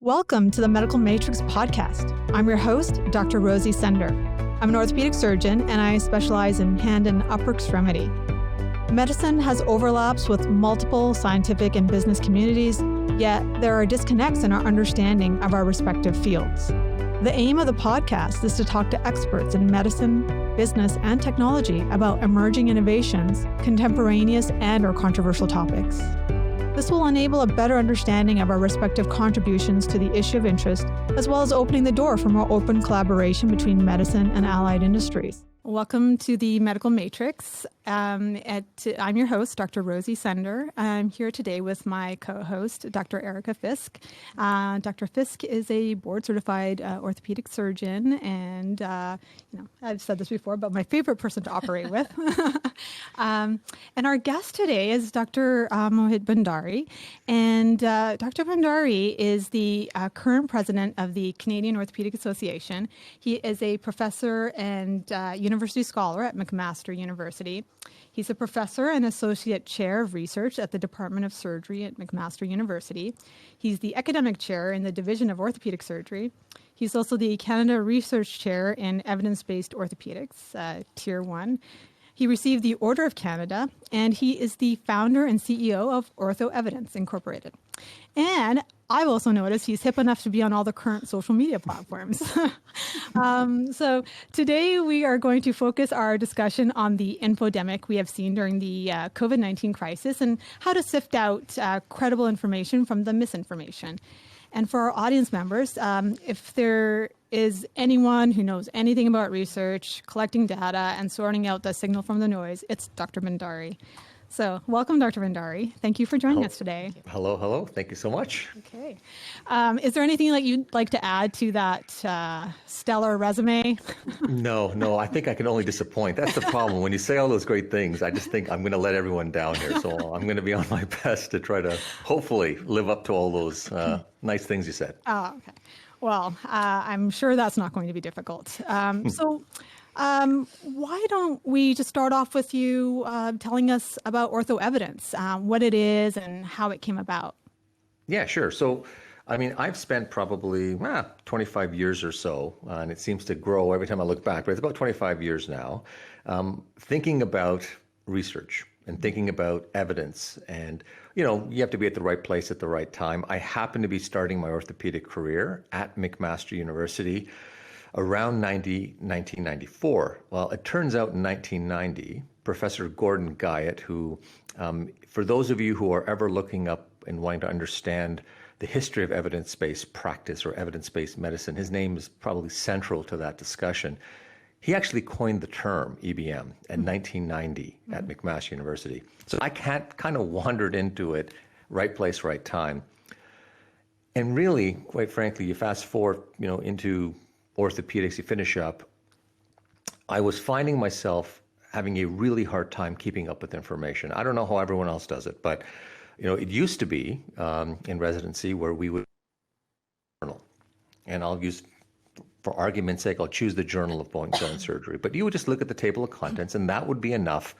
Welcome to the Medical Matrix podcast. I'm your host, Dr. Rosie Sender. I'm an orthopedic surgeon and I specialize in hand and upper extremity. Medicine has overlaps with multiple scientific and business communities, yet there are disconnects in our understanding of our respective fields. The aim of the podcast is to talk to experts in medicine, business, and technology about emerging innovations, contemporaneous and/or controversial topics. This will enable a better understanding of our respective contributions to the issue of interest, as well as opening the door for more open collaboration between medicine and allied industries. Welcome to the Medical Matrix. I'm your host, Dr. Rosie Sender. I'm here today with my co-host, Dr. Erica Fisk. Dr. Fisk is a board-certified orthopedic surgeon, and I've said this before, but my favorite person to operate with. And our guest today is Dr. Mohit Bhandari, and Dr. Bhandari is the current president of the Canadian Orthopedic Association. He is a professor and university scholar at McMaster University. He's a professor and associate chair of research at the Department of Surgery at McMaster University. He's the academic chair in the Division of Orthopedic Surgery. He's also the Canada Research Chair in Evidence-Based Orthopedics, Tier 1. He received the Order of Canada, and he is the founder and CEO of OrthoEvidence Incorporated. And I've also noticed he's hip enough to be on all the current social media platforms. So today we are going to focus our discussion on the infodemic we have seen during the COVID-19 crisis and how to sift out credible information from the misinformation. And for our audience members, if there is anyone who knows anything about research, collecting data, and sorting out the signal from the noise, it's Dr. Bhandari. So welcome, Dr. Bhandari. Thank you for joining us today. Hello. Thank you so much. Okay. Is there anything that you'd like to add to that stellar resume? No, I think I can only disappoint. That's the problem. When you say all those great things, I just think I'm going to let everyone down here. So I'm going to be on my best to try to hopefully live up to all those nice things you said. Oh, okay. Well, I'm sure that's not going to be difficult. Why don't we just start off with you telling us about OrthoEvidence, what it is and how it came about? Yeah, sure. So, I've spent probably 25 years or so, and it seems to grow every time I look back, but it's about 25 years now, thinking about research and thinking about evidence. And, you have to be at the right place at the right time. I happen to be starting my orthopedic career at McMaster University around 1994. Well, it turns out in 1990, Professor Gordon Guyatt, who, for those of you who are ever looking up and wanting to understand the history of evidence-based practice or evidence-based medicine, his name is probably central to that discussion. He actually coined the term EBM in 1990 at McMaster University. So I kind of wandered into it, right place, right time. And really, quite frankly, you fast forward, into orthopedics, you finish up, I was finding myself having a really hard time keeping up with information. I don't know how everyone else does it, but it used to be in residency where we would journal, and I'll use, for argument's sake, I'll choose the Journal of Bone Joint Surgery. But you would just look at the table of contents, and that would be enough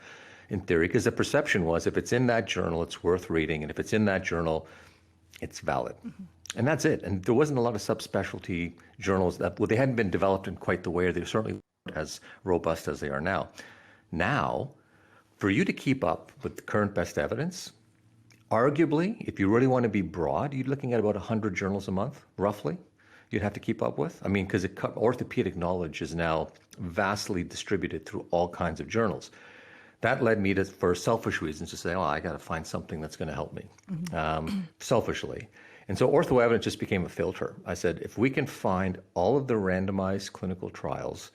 in theory, because the perception was if it's in that journal, it's worth reading, and if it's in that journal, it's valid. And that's it. And there wasn't a lot of subspecialty journals they hadn't been developed in quite the way, or they certainly weren't as robust as they are now. Now, for you to keep up with the current best evidence, arguably, if you really want to be broad, you're looking at about 100 journals a month, roughly, you'd have to keep up with. Because orthopedic knowledge is now vastly distributed through all kinds of journals. That led me to, for selfish reasons, to say, I got to find something that's going to help me, selfishly. And so OrthoEvidence just became a filter. I said, if we can find all of the randomized clinical trials,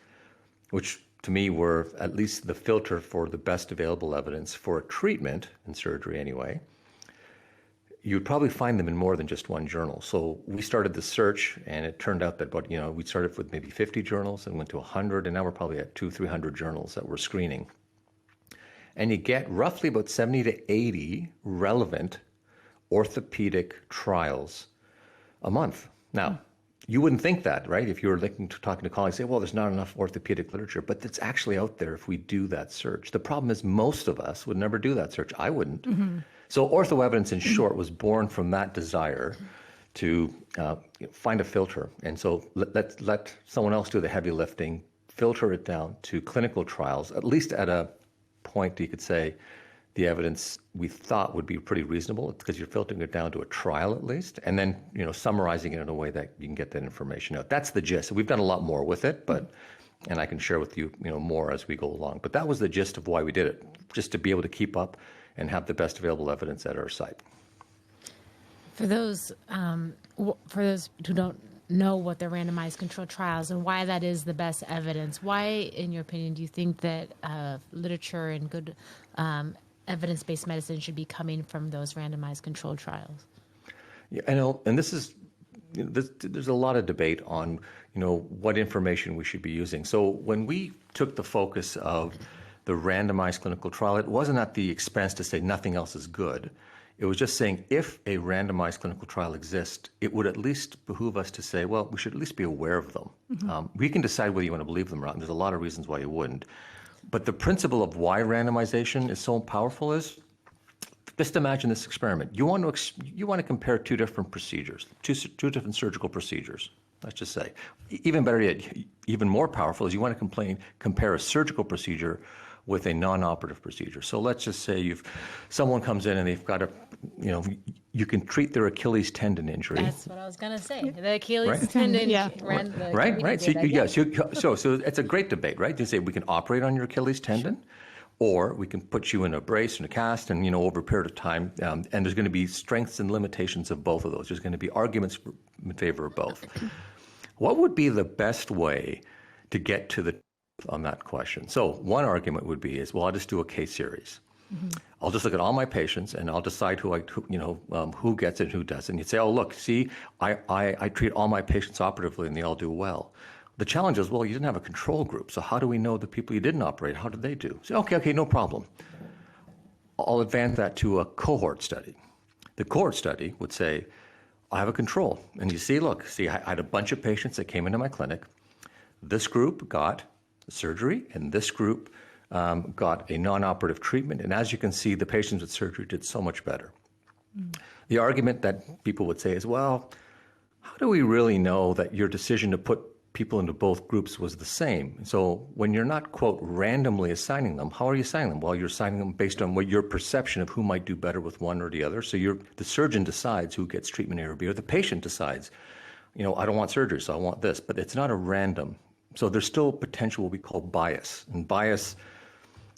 which to me were at least the filter for the best available evidence for a treatment, in surgery anyway, you'd probably find them in more than just one journal. So we started the search, and it turned out that we started with maybe 50 journals and went to 100, and now we're probably at 200-300 journals that we're screening. And you get roughly about 70 to 80 relevant orthopedic trials a month. Now, you wouldn't think that, right? If you were talking to colleagues, say, well, there's not enough orthopedic literature, but it's actually out there if we do that search. The problem is most of us would never do that search. I wouldn't. So OrthoEvidence, in short, was born from that desire to find a filter. And so let someone else do the heavy lifting, filter it down to clinical trials, at least at a point you could say the evidence we thought would be pretty reasonable because you're filtering it down to a trial at least, and then summarizing it in a way that you can get that information out. That's the gist. We've done a lot more with it, and I can share with you, more as we go along. But that was the gist of why we did it, just to be able to keep up and have the best available evidence at our site. For those who don't know what the randomized controlled trials and why that is the best evidence, why, in your opinion, do you think that literature and good evidence-based medicine should be coming from those randomized controlled trials? Yeah, I know, and this is there's a lot of debate on what information we should be using. So when we took the focus of the randomized clinical trial, it wasn't at the expense to say nothing else is good. It was just saying if a randomized clinical trial exists, it would at least behoove us to say, well, we should at least be aware of them. Mm-hmm. We can decide whether you want to believe them or not, and there's a lot of reasons why you wouldn't. But the principle of why randomization is so powerful is, just imagine this experiment. You want to compare two different procedures, two different surgical procedures, let's just say. Even better yet, even more powerful is you want to compare a surgical procedure with a non-operative procedure. So let's just say someone comes in and they've got you can treat their Achilles tendon injury. That's what I was going to say. The Achilles tendon. Yeah. Right. So it's a great debate, right? You say we can operate on your Achilles tendon, or we can put you in a brace and a cast, and over a period of time, and there's going to be strengths and limitations of both of those. There's going to be arguments in favor of both. What would be the best way to get to the on that question? So one argument would be I'll just do a case series. Mm-hmm. I'll just look at all my patients and I'll decide who gets it and who doesn't. You'd say, oh, look, see, I treat all my patients operatively and they all do well. The challenge is, well, you didn't have a control group. So how do we know the people you didn't operate, how did they do? So, okay, no problem. I'll advance that to a cohort study. The cohort study would say, I have a control. And you see, I had a bunch of patients that came into my clinic. This group got surgery, and this group got a non-operative treatment. And as you can see, the patients with surgery did so much better. Mm. The argument that people would say is, well, how do we really know that your decision to put people into both groups was the same? So when you're not, quote, randomly assigning them, how are you assigning them? Well, you're assigning them based on what your perception of who might do better with one or the other. So the surgeon decides who gets treatment A or B, or the patient decides, I don't want surgery, so I want this. But it's not a random. So there's still potential what we call bias. And bias,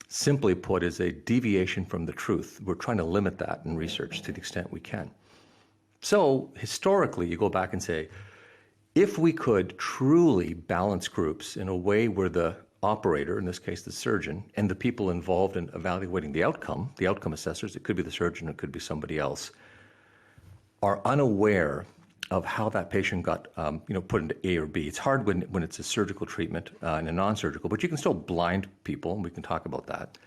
simply put, is a deviation from the truth. We're trying to limit that in research to the extent we can. So historically, you go back and say, if we could truly balance groups in a way where the operator, in this case the surgeon, and the people involved in evaluating the outcome assessors, it could be the surgeon, it could be somebody else, are unaware of how that patient got put into A or B. It's hard when it's a surgical treatment and a non-surgical, but you can still blind people, and we can talk about that.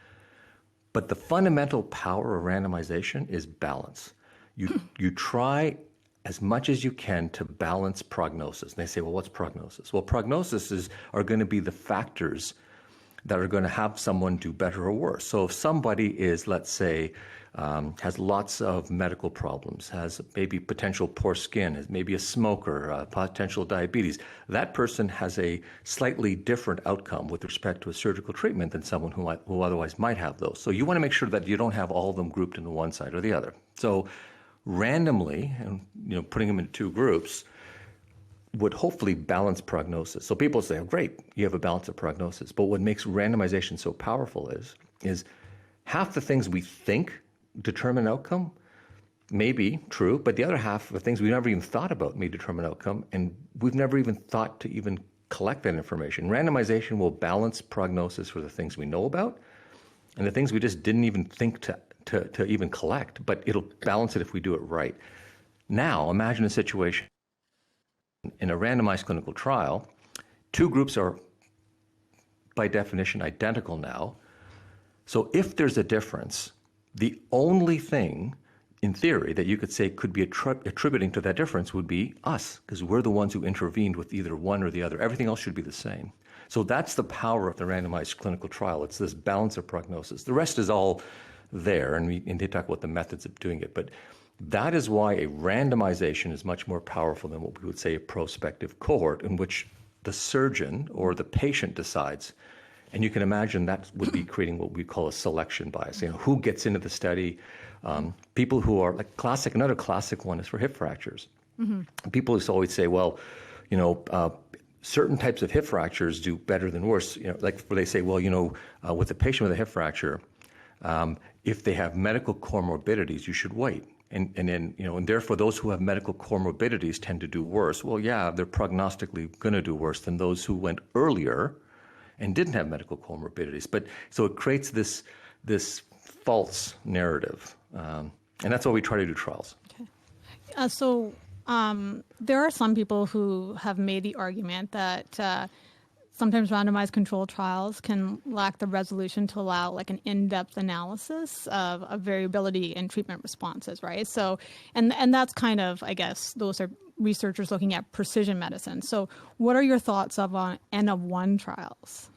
But the fundamental power of randomization is balance. You try as much as you can to balance prognosis. And they say, well, what's prognosis? Well, prognosis are going to be the factors that are going to have someone do better or worse. So if somebody is, let's say, has lots of medical problems, has maybe potential poor skin, is maybe a smoker, potential diabetes, that person has a slightly different outcome with respect to a surgical treatment than someone who otherwise might have those. So you want to make sure that you don't have all of them grouped into one side or the other. So randomly, and putting them into two groups would hopefully balance prognosis. So people say, oh, great, you have a balance of prognosis. But what makes randomization so powerful is half the things we think determine outcome may be true, but the other half of the things we never even thought about may determine outcome, and we've never even thought to even collect that information. Randomization will balance prognosis for the things we know about and the things we just didn't even think to even collect, but it'll balance it if we do it right. Now, imagine a situation in a randomized clinical trial. Two groups are, by definition, identical now. So if there's a difference, the only thing, in theory, that you could say could be attributing to that difference would be us, because we're the ones who intervened with either one or the other. Everything else should be the same. So that's the power of the randomized clinical trial. It's this balance of prognosis. The rest is all there, and they talk about the methods of doing it. But That is why a randomization is much more powerful than what we would say a prospective cohort, in which the surgeon or the patient decides. And you can imagine that would be creating what we call a selection bias. You know, who gets into the study? People who are like another classic one is for hip fractures. People used to always say, well, you know, certain types of hip fractures do better than worse. You know, like where they say, well, you know, with a patient with a hip fracture, if they have medical comorbidities, you should wait. And then, you know, and therefore those who have medical comorbidities tend to do worse. Well, yeah, they're prognostically going to do worse than those who went earlier and didn't have medical comorbidities. But so it creates this false narrative. And that's why we try to do trials. Okay. So there are some people who have made the argument that sometimes randomized controlled trials can lack the resolution to allow like an in-depth analysis of variability in treatment responses, right? So, and that's kind of, I guess, those are researchers looking at precision medicine. So what are your thoughts on N of 1 trials?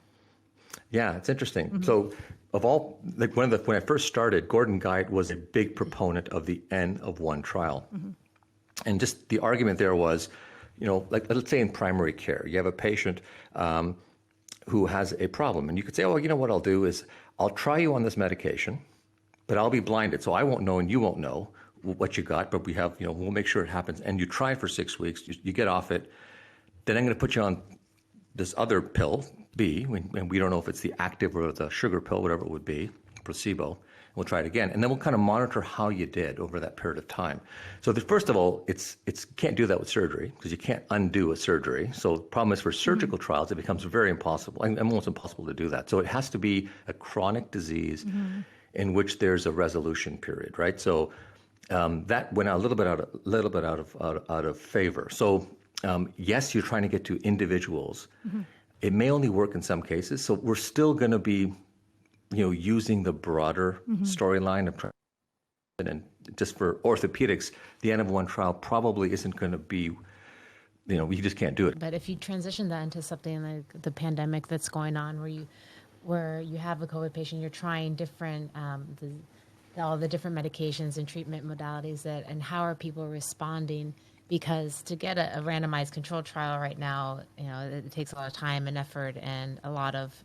Yeah, it's interesting. So of all, like when I first started, Gordon Guyatt was a big proponent of the N of 1 trial. And just the argument there was, you know, like let's say in primary care, you have a patient who has a problem, and you could say, oh, you know what I'll do is I'll try you on this medication, but I'll be blinded, so I won't know and you won't know what you got, but we have, you know, we'll make sure it happens. And you try it for 6 weeks, you get off it, then I'm going to put you on this other pill, B, and we don't know if it's the active or the sugar pill, whatever it would be, placebo. We'll try it again, and then we'll kind of monitor how you did over that period of time. So first of all, it's can't do that with surgery because you can't undo a surgery. So the problem is for surgical trials, it becomes very impossible, and almost impossible to do that. So it has to be a chronic disease in which there's a resolution period, right? So that went a little bit out of favor. So yes, you're trying to get to individuals. It may only work in some cases. So we're still going to be, you know, using the broader storyline of, and just for orthopedics, the N of 1 trial probably isn't going to be, you know, you just can't do it. But if you transition that into something like the pandemic that's going on, where you have a COVID patient, you're trying different, all the different medications and treatment modalities and how are people responding? Because to get a randomized controlled trial right now, you know, it takes a lot of time and effort and a lot of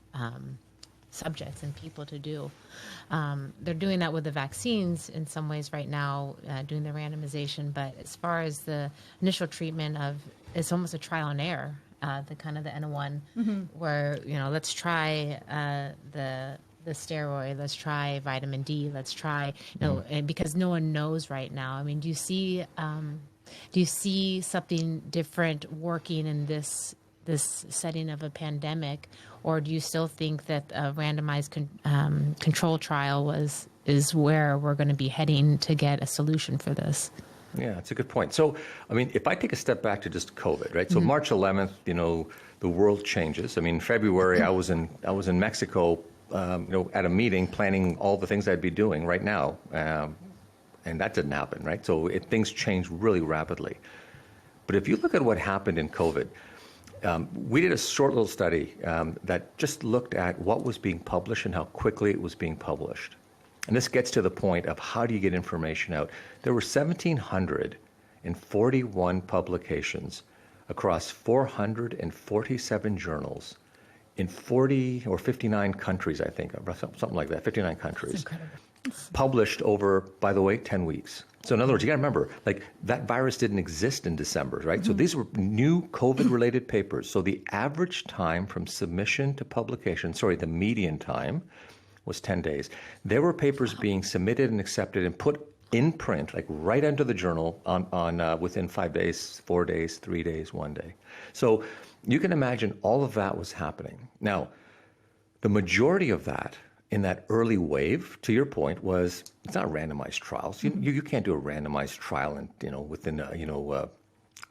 subjects and people to do. They're doing that with the vaccines in some ways right now, doing the randomization. But as far as the initial treatment it's almost a trial and error, the kind of the N1, where, you know, let's try the steroid, let's try vitamin D, let's try, you know, and because no one knows right now. I mean, do you see something different working in this setting of a pandemic, or do you still think that a randomized control trial is where we're going to be heading to get a solution for this? Yeah, it's a good point. So, I mean, if I take a step back to just COVID, right? So March 11th, you know, the world changes. I mean, February, I was in Mexico, you know, at a meeting planning all the things I'd be doing right now. And that didn't happen, right? So things change really rapidly. But if you look at what happened in COVID, we did a short little study that just looked at what was being published and how quickly it was being published. And this gets to the point of how do you get information out? There were 1,741 publications across 447 journals in 40 or 59 countries, I think, something like that, 59 countries. That's incredible. Published over, by the way, 10 weeks. So in other words, you got to remember, like that virus didn't exist in December, right? So these were new COVID-related papers. So the average time from submission to publication, the median time was 10 days. There were papers being submitted and accepted and put in print, like right under the journal on within 5 days, 4 days, 3 days, 1 day. So you can imagine all of that was happening. Now, the majority of that in that early wave, to your point, was it's not randomized trials. You can't do a randomized trial within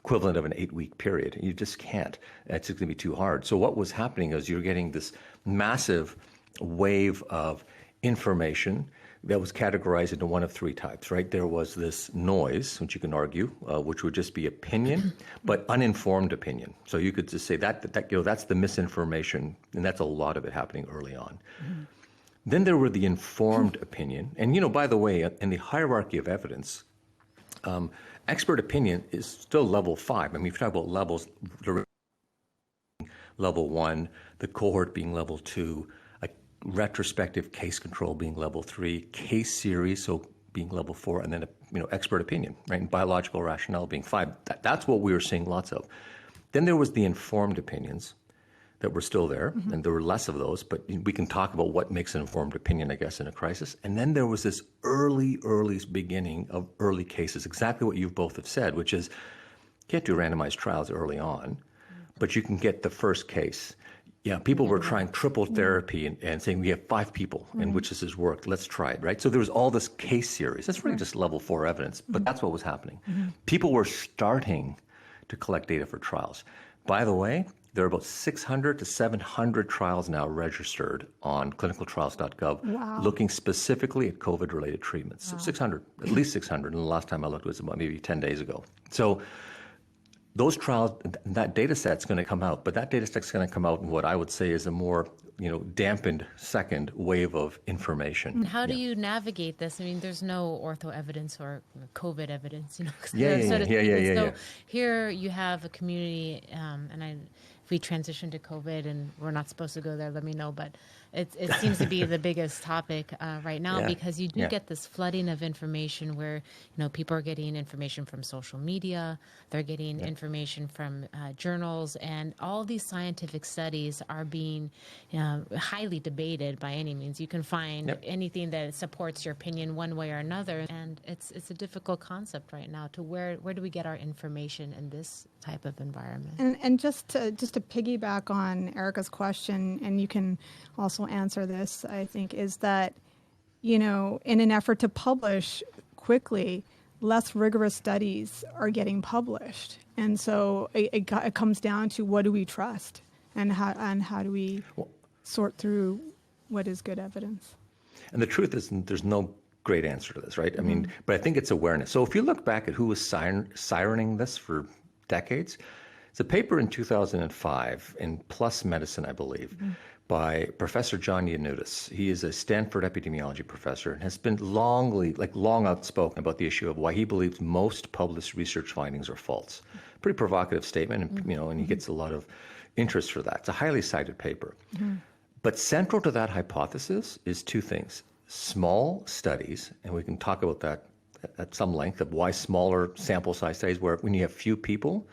equivalent of an 8-week period. You just can't. It's just going to be too hard. So what was happening is you're getting this massive wave of information that was categorized into one of 3 types, right? There was this noise, which you can argue, which would just be opinion, but uninformed opinion. So you could just say that's the misinformation, and that's a lot of it happening early on. Then there were the informed opinion. And, by the way, in the hierarchy of evidence, Expert opinion is still level 5. I mean, if you talk about levels, level 1, the cohort being level 2, a retrospective case control being level 3, case series, so being level 4, and then expert opinion, right? And biological rationale being 5. That's what we were seeing lots of. Then there was the informed opinions that were still there, and there were less of those, but we can talk about what makes an informed opinion, I guess, in a crisis. And then there was this early beginning of early cases, exactly what you both have said, which is you can't do randomized trials early on, but you can get the first case. Yeah, people were trying triple therapy and saying we have 5 people in which this has worked. Let's try it, right? So there was all this case series. That's really just level 4 evidence, but that's what was happening. People were starting to collect data for trials. By the way, there are about 600 to 700 trials now registered on clinicaltrials.gov looking specifically at COVID-related treatments. So 600, at least 600, and the last time I looked was about maybe 10 days ago. So those trials, that data set's going to come out, but that data set's going to come out in what I would say is a more dampened second wave of information. And how do you navigate this? I mean, there's no OrthoEvidence or COVID evidence, Yeah. Here you have a community, if we transition to COVID and we're not supposed to go there, let me know. But it seems to be the biggest topic right now because you do get this flooding of information where people are getting information from social media, they're getting information from journals, and all these scientific studies are being highly debated by any means. You can find anything that supports your opinion one way or another, and it's a difficult concept right now to where do we get our information in this type of environment? And just to piggyback on Erica's question, and you can also answer this, I think, is that, in an effort to publish quickly, less rigorous studies are getting published. And so it comes down to what do we trust and how do we sort through what is good evidence. And the truth is there's no great answer to this, right? I mean, but I think it's awareness. So if you look back at who was sirening this for decades, it's a paper in 2005 in PLOS Medicine, I believe, by Professor John Ioannidis. He is a Stanford epidemiology professor and has been long outspoken about the issue of why he believes most published research findings are false. Pretty provocative statement, and, and he gets a lot of interest for that. It's a highly cited paper. But central to that hypothesis is 2 things. Small studies, and we can talk about that at some length, of why smaller sample size studies, where when you have few people,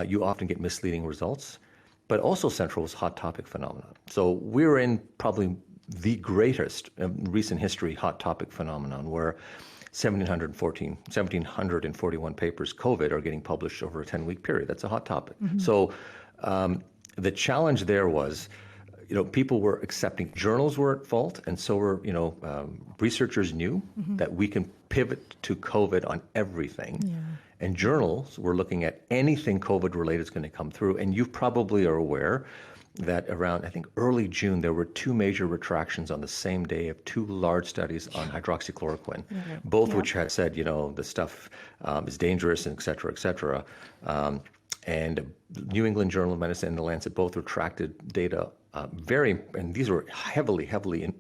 you often get misleading results. But also central was hot topic phenomenon. So we're in probably the greatest recent history hot topic phenomenon where 1,741 papers, COVID, are getting published over a 10-week period. That's a hot topic. So the challenge there was, people were accepting journals were at fault, and so were, researchers knew that we can pivot to COVID on everything. And journals were looking at anything COVID-related is going to come through. And you probably are aware that around, I think, early June, there were 2 major retractions on the same day of 2 large studies on hydroxychloroquine, both which had said, the stuff is dangerous, and et cetera, and New England Journal of Medicine and The Lancet both retracted data and these were heavily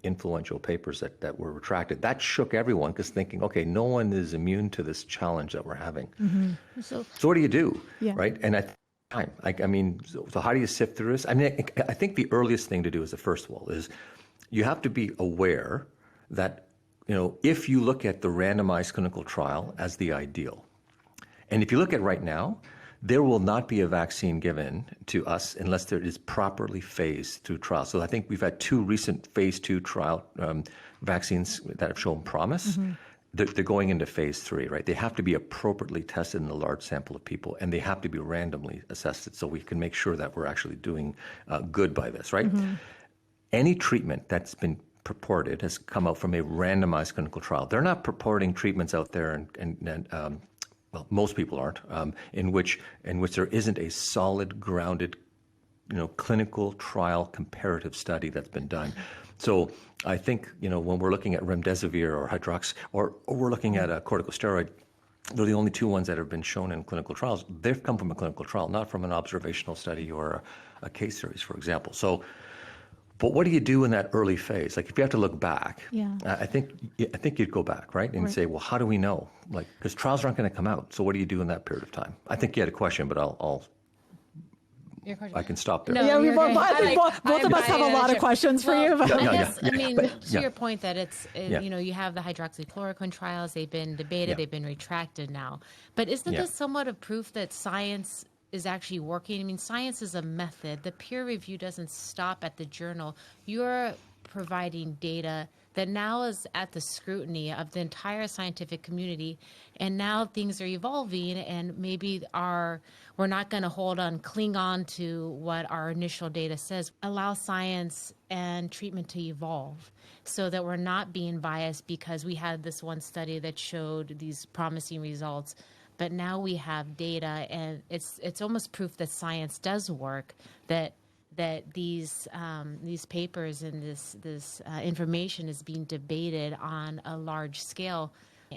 influential papers that were retracted. That shook everyone because thinking, okay, no one is immune to this challenge that we're having. So what do you do, right? And at the time, so how do you sift through this? I mean, I think the earliest thing to do is the first of all is you have to be aware that, if you look at the randomized clinical trial as the ideal, and if you look at right now, there will not be a vaccine given to us unless there is properly phased through trials. So I think we've had 2 recent phase 2 trial vaccines that have shown promise. They're going into phase 3, right? They have to be appropriately tested in a large sample of people, and they have to be randomly assessed so we can make sure that we're actually doing good by this, right? Any treatment that's been purported has come out from a randomized clinical trial. They're not purporting treatments out there and well, most people aren't, in which there isn't a solid, grounded, clinical trial comparative study that's been done. So I think, when we're looking at remdesivir or or we're looking at a corticosteroid, they're the only 2 ones that have been shown in clinical trials. They've come from a clinical trial, not from an observational study or a case series, for example. So But what do you do in that early phase? Like if you have to look back, Yeah. I think you'd go back, right? And say, well, how do we know? Like, because trials aren't going to come out. So what do you do in that period of time? I think you had a question, but I can stop there. No, Yeah, you're great. both of us have a lot of questions for you. I guess, I mean, to your point that Yeah. you have the hydroxychloroquine trials, they've been debated, Yeah. they've been retracted now. But isn't this somewhat of proof that science is actually working? I mean, science is a method. The peer review doesn't stop at the journal. You're providing data that now is at the scrutiny of the entire scientific community, and now things are evolving, and maybe we're not going to cling on to what our initial data says. Allow science and treatment to evolve so that we're not being biased because we had this one study that showed these promising results, but now we have data, and it's almost proof that science does work, that these papers and this information is being debated on a large scale,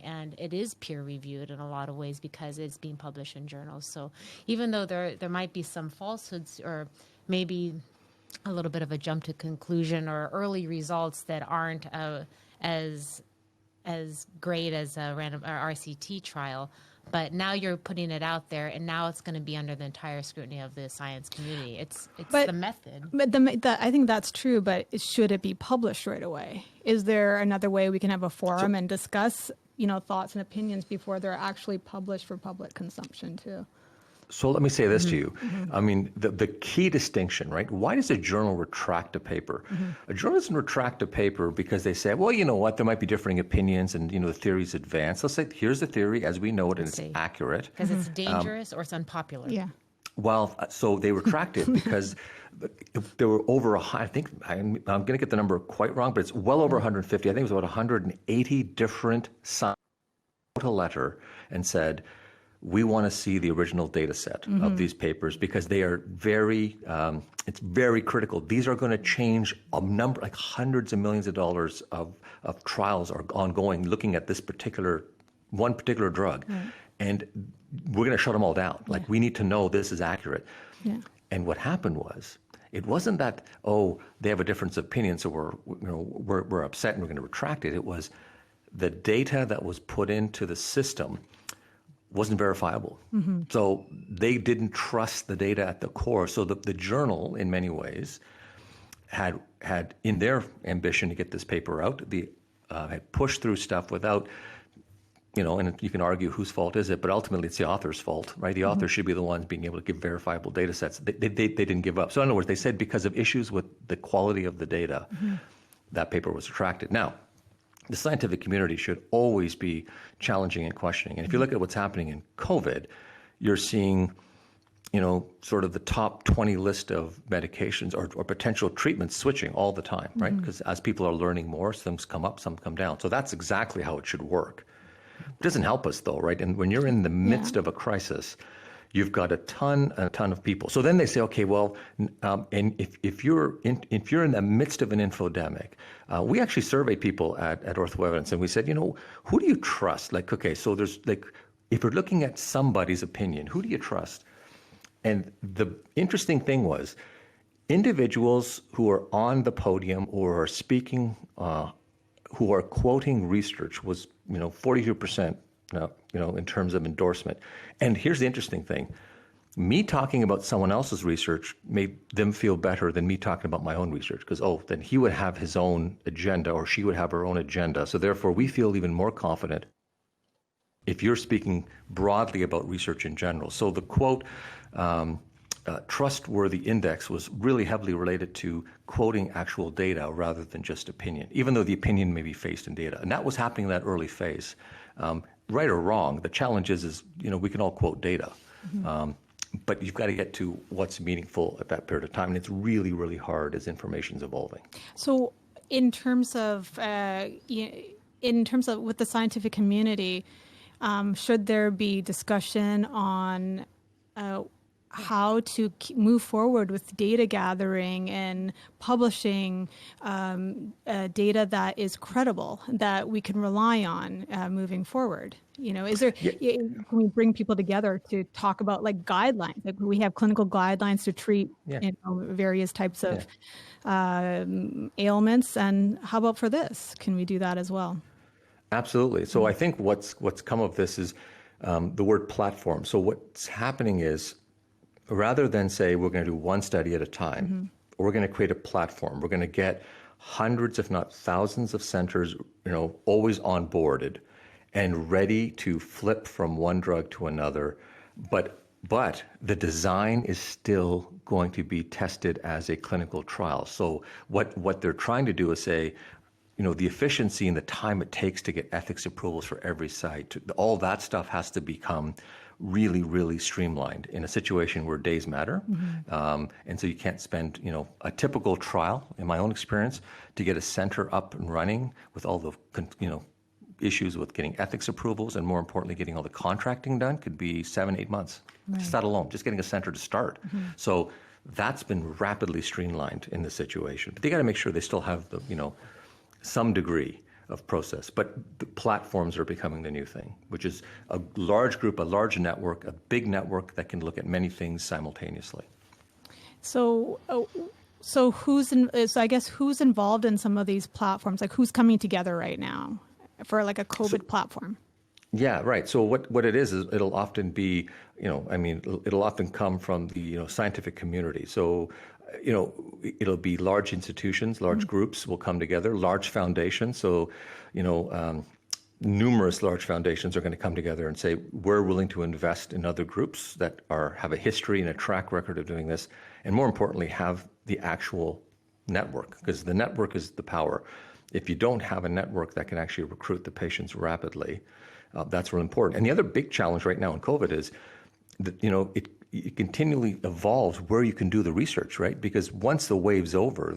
and it is peer reviewed in a lot of ways because it's being published in journals. So even though there might be some falsehoods or maybe a little bit of a jump to conclusion or early results that aren't as great as a random RCT trial, but now you're putting it out there, and now it's going to be under the entire scrutiny of the science community. It's the method. But I think that's true, but should it be published right away? Is there another way we can have a forum and discuss, thoughts and opinions before they're actually published for public consumption too? So let me say this to you. I mean, the key distinction, right? Why does a journal retract a paper? A journal doesn't retract a paper because they say, well, you know what, there might be differing opinions and, the theories advance. They'll say, here's the theory as we know it, and it's accurate. Because it's dangerous or it's unpopular. Yeah. Well, so they retracted because there were over I think I'm going to get the number quite wrong, but it's well over 150. I think it was about 180 different scientists wrote a letter and said, we want to see the original data set of these papers because they are it's very critical. These are going to change a number, like hundreds of millions of dollars of trials are ongoing looking at this one particular drug. Right. And we're going to shut them all down. Like, we need to know this is accurate. Yeah. And what happened was, it wasn't that, they have a difference of opinion, so we're upset and we're going to retract it. It was the data that was put into the system wasn't verifiable. So they didn't trust the data at the core. So the journal, in many ways, had in their ambition to get this paper out, had pushed through stuff without, and you can argue whose fault is it, but ultimately it's the author's fault, right? The author should be the ones being able to give verifiable data sets. They didn't give up. So in other words, they said because of issues with the quality of the data, that paper was retracted. Now, the scientific community should always be challenging and questioning. And if you look at what's happening in COVID, you're seeing, sort of the top 20 list of medications or potential treatments switching all the time, right? Because as people are learning more, some come up, some come down. So that's exactly how it should work. It doesn't help us though, right? And when you're in the midst of a crisis, you've got a ton of people. So then they say, okay, well, and if you're in the midst of an infodemic, we actually survey people at OrthoEvidence, and we said, who do you trust? Like, okay, so there's if you're looking at somebody's opinion, who do you trust? And the interesting thing was, individuals who are on the podium or are speaking, who are quoting research was 42%. In terms of endorsement. And here's the interesting thing. Me talking about someone else's research made them feel better than me talking about my own research because, then he would have his own agenda or she would have her own agenda. So therefore, we feel even more confident if you're speaking broadly about research in general. So the quote, trustworthy index was really heavily related to quoting actual data rather than just opinion, even though the opinion may be based in data. And that was happening in that early phase. Right or wrong, the challenge is we can all quote data, but you've got to get to what's meaningful at that period of time, and it's really, really hard as information's evolving. So, in terms of with the scientific community, should there be discussion on how to move forward with data gathering and publishing data that is credible, that we can rely on moving forward. Is there, can we bring people together to talk about like guidelines? Like we have clinical guidelines to treat various types of ailments. And how about for this? Can we do that as well? Absolutely. So I think what's come of this is the word platform. So what's happening is, rather than say we're going to do one study at a time, we're going to create a platform. We're going to get hundreds, if not thousands, of centers, always onboarded and ready to flip from one drug to another. But the design is still going to be tested as a clinical trial. So what they're trying to do is say, the efficiency and the time it takes to get ethics approvals for every site, all that stuff has to become really, really streamlined in a situation where days matter. And so you can't spend, a typical trial, in my own experience, to get a center up and running with all the, issues with getting ethics approvals and, more importantly, getting all the contracting done could be 7-8 months. Right. Just that alone, just getting a center to start. So that's been rapidly streamlined in this situation. But they got to make sure they still have the, some degree of process. But the platforms are becoming the new thing, which is a large group, a large network, a big network that can look at many things simultaneously. So who's involved in some of these platforms? Like who's coming together right now for like a COVID platform? Yeah, right. So what it is it'll often be, it'll often come from the, scientific community. So, it'll be large institutions, large groups will come together, large foundations. So, numerous large foundations are going to come together and say, we're willing to invest in other groups that have a history and a track record of doing this. And more importantly, have the actual network, because the network is the power. If you don't have a network that can actually recruit the patients rapidly, that's really important. And the other big challenge right now in COVID is that, it continually evolves where you can do the research, right? Because once the wave's over,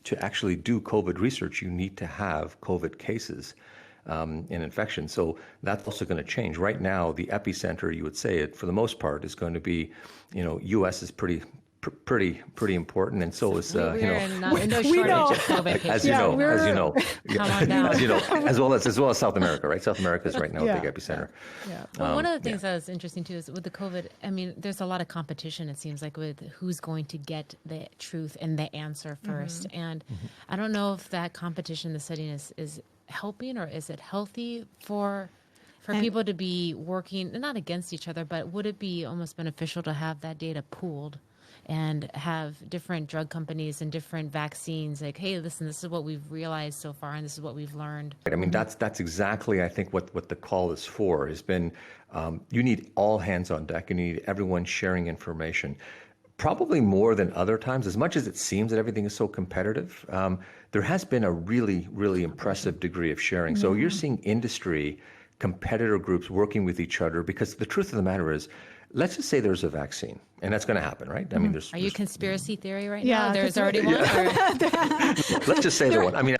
to actually do COVID research, you need to have COVID cases and infection. So that's also going to change. Right now, the epicenter, you would say it, for the most part, is going to be, U.S. is pretty important, and so is we're in no shortage of COVID cases. as you know, as well as South America, right? South America is right now a big epicenter. Yeah. Well, one of the things that was interesting too is with the COVID. I mean, there's a lot of competition. It seems like with who's going to get the truth and the answer first, and I don't know if that competition in the setting is helping, or is it healthy for people to be working not against each other, but would it be almost beneficial to have that data pooled and have different drug companies and different vaccines like, hey, listen, this is what we've realized so far and this is what we've learned? I mean, that's exactly, I think, what the call is for, has been you need all hands on deck. You need everyone sharing information. Probably more than other times, as much as it seems that everything is so competitive, there has been a really, really impressive degree of sharing. So you're seeing industry, competitor groups working with each other, because the truth of the matter is, let's just say there's a vaccine, and that's going to happen, right? I mean, Are you conspiracy theory right now? There's already one. Let's just say there one. I mean,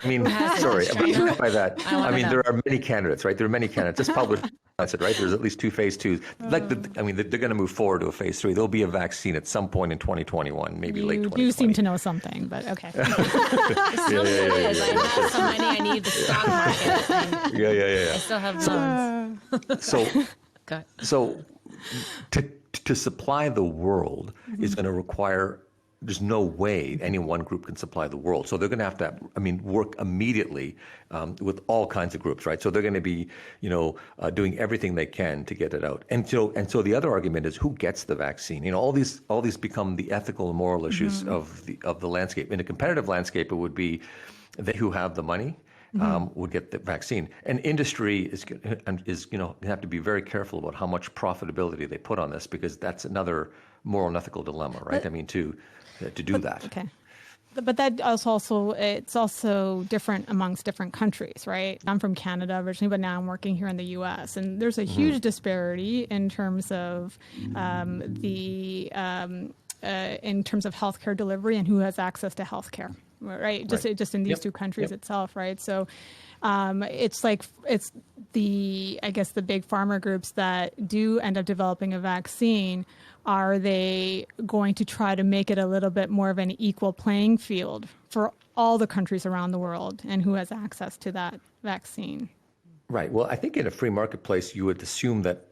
sorry, but by that, there are many candidates, right? There are many candidates. Just public, right? There's at least 2 phase 2s. They're going to move forward to a phase 3. There'll be a vaccine at some point in 2021, maybe late 2020. You seem to know something, but okay. I have some money. I need the stock market. I still have loans. So to supply the world is going to require, there's no way any one group can supply the world. So they're going to have to, work immediately with all kinds of groups, right? So they're going to be, doing everything they can to get it out. And so the other argument is, who gets the vaccine? All these become the ethical and moral issues of the landscape. In a competitive landscape, it would be they who have the money would get the vaccine. And industry is have to be very careful about how much profitability they put on this, because that's another moral and ethical dilemma, right? To do that. Okay. But that it's also different amongst different countries, right? I'm from Canada originally, but now I'm working here in the U.S. And there's a huge disparity in terms of in terms of healthcare delivery and who has access to healthcare. Right, just in these two countries itself, right? So, it's the big pharma groups that do end up developing a vaccine, are they going to try to make it a little bit more of an equal playing field for all the countries around the world and who has access to that vaccine? Right. Well, I think in a free marketplace, you would assume that,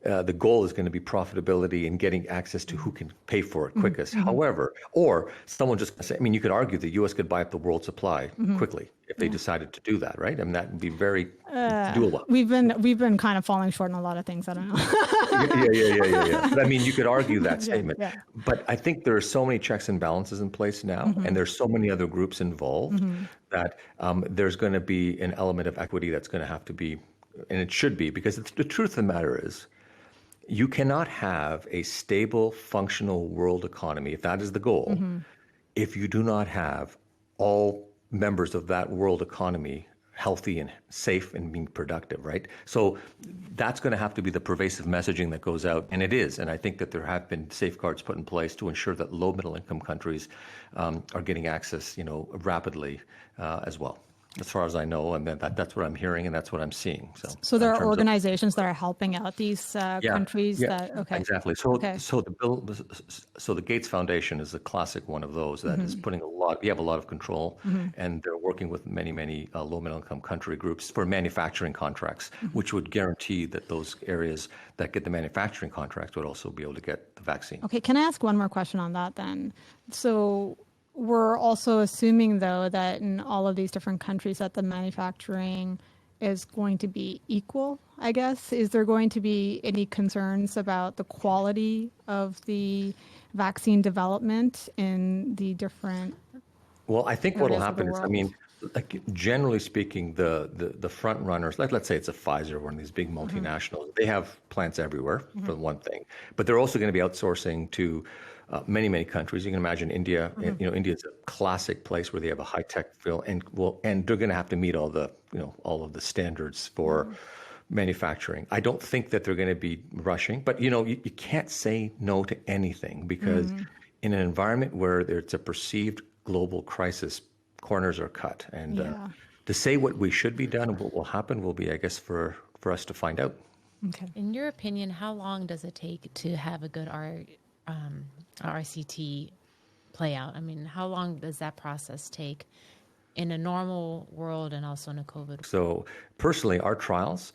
the goal is going to be profitability and getting access to who can pay for it quickest. However, or someone just say, you could argue the U.S. could buy up the world supply quickly if they decided to do that, right? That would be very doable. We've been kind of falling short on a lot of things. I don't know. Yeah. But you could argue that statement. Yeah. But I think there are so many checks and balances in place now, and there's so many other groups involved that there's going to be an element of equity that's going to have to be, and it should be, because the truth of the matter is, you cannot have a stable, functional world economy, if that is the goal, if you do not have all members of that world economy healthy and safe and being productive, right? So that's going to have to be the pervasive messaging that goes out, and it is. And I think that there have been safeguards put in place to ensure that low middle income countries are getting access, rapidly as well. As far as I know, and that's what I'm hearing, and that's what I'm seeing. So there are organizations that are helping out these countries. Exactly. So the Gates Foundation is a classic one of those that is putting you have a lot of control, and they're working with many low middle income country groups for manufacturing contracts, which would guarantee that those areas that get the manufacturing contracts would also be able to get the vaccine. Okay. Can I ask one more question on that then? So we're also assuming, though, that in all of these different countries that the manufacturing is going to be equal, I guess. Is there going to be any concerns about the quality of the vaccine development in the different Well, I think what will happen is, generally speaking, the front runners, let's say it's a Pfizer, one of these big multinationals, they have plants everywhere, for one thing. But they're also going to be outsourcing to many countries. You can imagine India. India is a classic place where they have a high-tech field, and they're going to have to meet all of the standards for manufacturing. I don't think that they're going to be rushing, but you can't say no to anything, because in an environment where it's a perceived global crisis, corners are cut, and to say what we should be done and what will happen will be, I guess, for us to find out. Okay. In your opinion, how long does it take to have a good RCT play out? How long does that process take in a normal world and also in a COVID? So personally, our trials,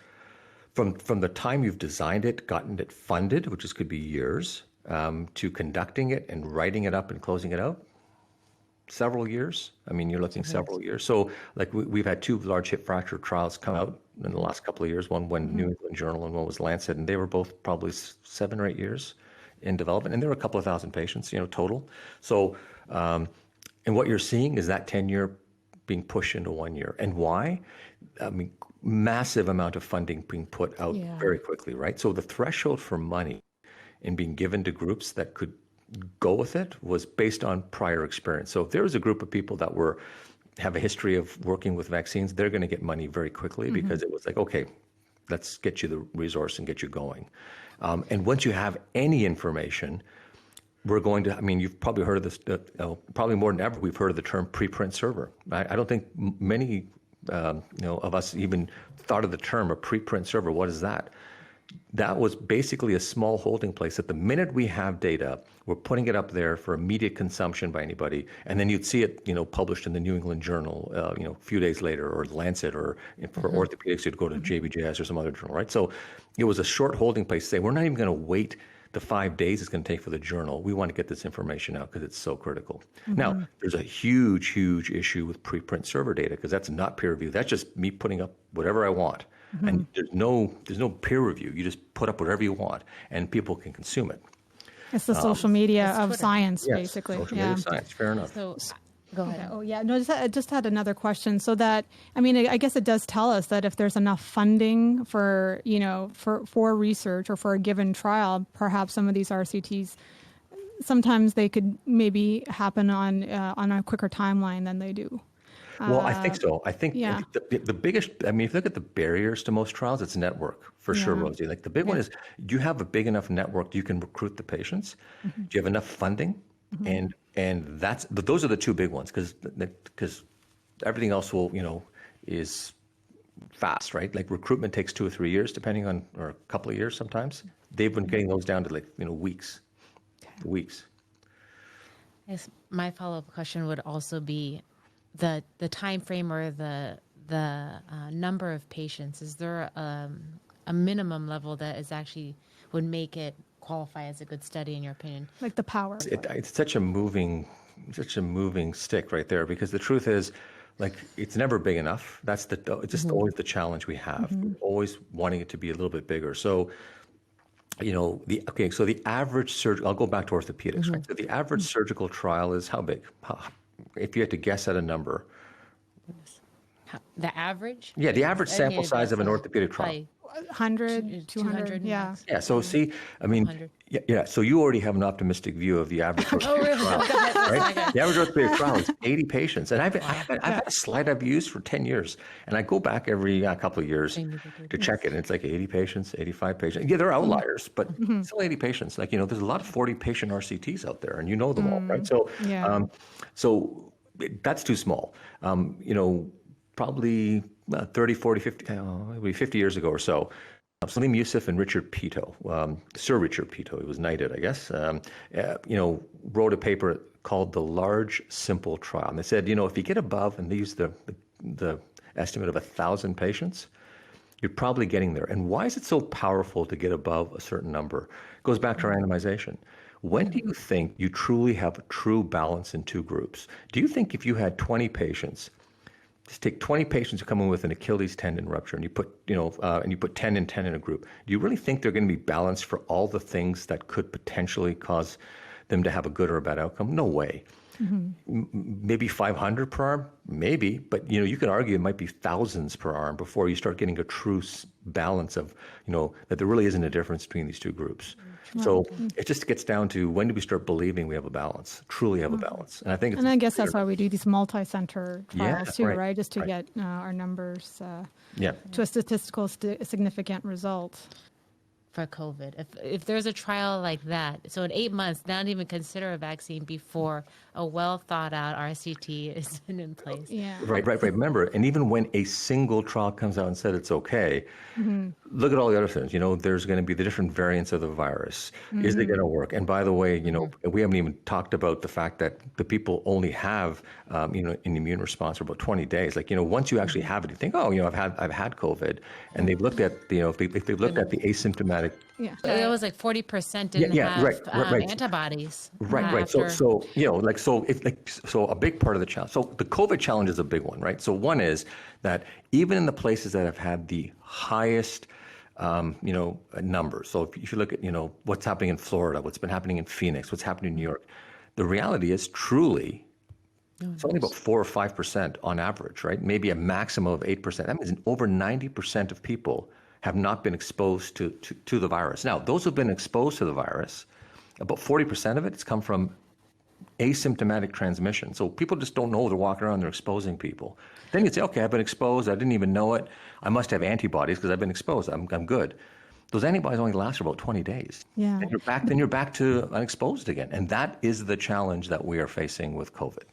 from the time you've designed it, gotten it funded, which could be years, to conducting it and writing it up and closing it out, several years. You're looking several years. So we've had two large hip fracture trials come out in the last couple of years. One went New England Journal and one was Lancet, and they were both probably 7 or 8 years in development, and there were a couple of thousand patients, total. So, and what you're seeing is that 10-year being pushed into 1 year. And why? Massive amount of funding being put out very quickly, right? So the threshold for money and being given to groups that could go with it was based on prior experience. So if there was a group of people that have a history of working with vaccines, they're going to get money very quickly, because it was like, okay, let's get you the resource and get you going. And once you have any information, we're going to, you've probably heard of this, probably more than ever, we've heard of the term preprint server. I don't think many of us even thought of the term a preprint server. What is that? That was basically a small holding place that the minute we have data, we're putting it up there for immediate consumption by anybody, and then you'd see it, published in the New England Journal, a few days later, or Lancet, or for orthopedics, you'd go to JBJS or some other journal, right? So it was a short holding place to say, we're not even going to wait the 5 days it's going to take for the journal. We want to get this information out because it's so critical. Now, there's a huge issue with preprint server data, because that's not peer review. That's just me putting up whatever I want. And there's no peer review. You just put up whatever you want, and people can consume it. It's the social media of science, basically. Social media of science. Fair enough. So, go ahead. Oh, yeah. No, I just had another question. So that, I guess it does tell us that if there's enough funding for research or for a given trial, perhaps some of these RCTs, sometimes they could maybe happen on a quicker timeline than they do. Well, I think so. I think the biggest, if you look at the barriers to most trials, it's network, for sure, Rosie. The big one is, do you have a big enough network you can recruit the patients? Do you have enough funding? And those are the two big ones, because everything else will, is fast, right? Like recruitment takes 2 or 3 years, depending on, or a couple of years sometimes. They've been getting those down to like, weeks. Yes, my follow-up question would also be the time frame or the number of patients. Is there a minimum level that is actually would make it qualify as a good study in your opinion? Like the power. It's such a moving stick right there, because the truth is, like, it's never big enough. It's just always the challenge we have. We're always wanting it to be a little bit bigger. So, so the average surgical, I'll go back to orthopedics, right? So the average surgical trial is how big? If you had to guess at a number. The average? Yeah, the average sample size of an orthopedic trial. 100, 200, yeah. Yeah, so see, I mean, yeah, so you already have an optimistic view of the average orthopedic trial, right? The average orthopedic trial is 80 patients. And I've had a slide I've used for 10 years. And I go back every couple of years to check it. And it's like 80 patients, 85 patients. Yeah, there are outliers, but still 80 patients. Like, there's a lot of 40-patient RCTs out there, and you know them all, right? So, so that's too small. Probably 30, 40, 50, maybe 50 years ago or so, Salim Yusuf and Richard Pito, Sir Richard Pito, he was knighted, I guess, wrote a paper called The Large Simple Trial. And they said, if you get above, and they used the estimate of 1,000 patients, you're probably getting there. And why is it so powerful to get above a certain number? It goes back to randomization. When do you think you truly have a true balance in two groups? Do you think if you had 20 patients, just take 20 patients who come in with an Achilles tendon rupture, and you put, and you put 10 and 10 in a group, do you really think they're going to be balanced for all the things that could potentially cause them to have a good or a bad outcome? No way. Maybe 500 per arm, maybe, but you could argue it might be thousands per arm before you start getting a true balance of, that there really isn't a difference between these two groups. So it just gets down to, when do we start believing we have a balance, truly have a balance? And I think, I guess that's why we do these multi-center trials too, right? Just to get our numbers to a statistical significant result. For COVID, if there's a trial like that, so in 8 months, not even consider a vaccine before a well thought out RCT is in place. Yeah. Right. Remember, and even when a single trial comes out and said it's okay, look at all the other things. There's going to be the different variants of the virus. Is it going to work? And by the way, we haven't even talked about the fact that the people only have, an immune response for about 20 days. Like, once you actually have it, you think, I've had COVID, and they've looked at, if they've looked at the asymptomatic. Yeah, it was like 40% didn't have antibodies. Right. So a big part of the challenge. So the COVID challenge is a big one, right? So one is that even in the places that have had the highest, numbers. So if you look at, what's happening in Florida, what's been happening in Phoenix, what's happening in New York, the reality is truly, it's only about 4 or 5% on average, right? Maybe a maximum of 8%. That means over 90% of people have not been exposed to the virus. Now, those who've been exposed to the virus, about 40% of it has come from asymptomatic transmission. So people just don't know they're walking around, they're exposing people. Then you say, okay, I've been exposed, I didn't even know it. I must have antibodies because I've been exposed, I'm good. Those antibodies only last for about 20 days. Yeah. Then you're back to unexposed again. And that is the challenge that we are facing with COVID.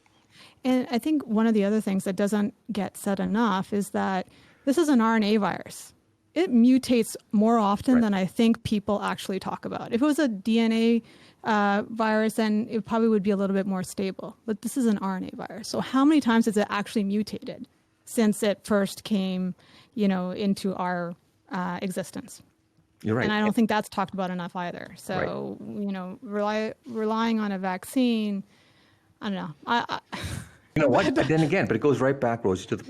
And I think one of the other things that doesn't get said enough is that this is an RNA virus. It mutates more often than I think people actually talk about. If it was a DNA virus, then it probably would be a little bit more stable. But this is an RNA virus. So how many times has it actually mutated since it first came, into our existence? You're right. And I don't think that's talked about enough either. So, relying on a vaccine, I don't know. You know what? But then again, but it goes right back, Rosie, to the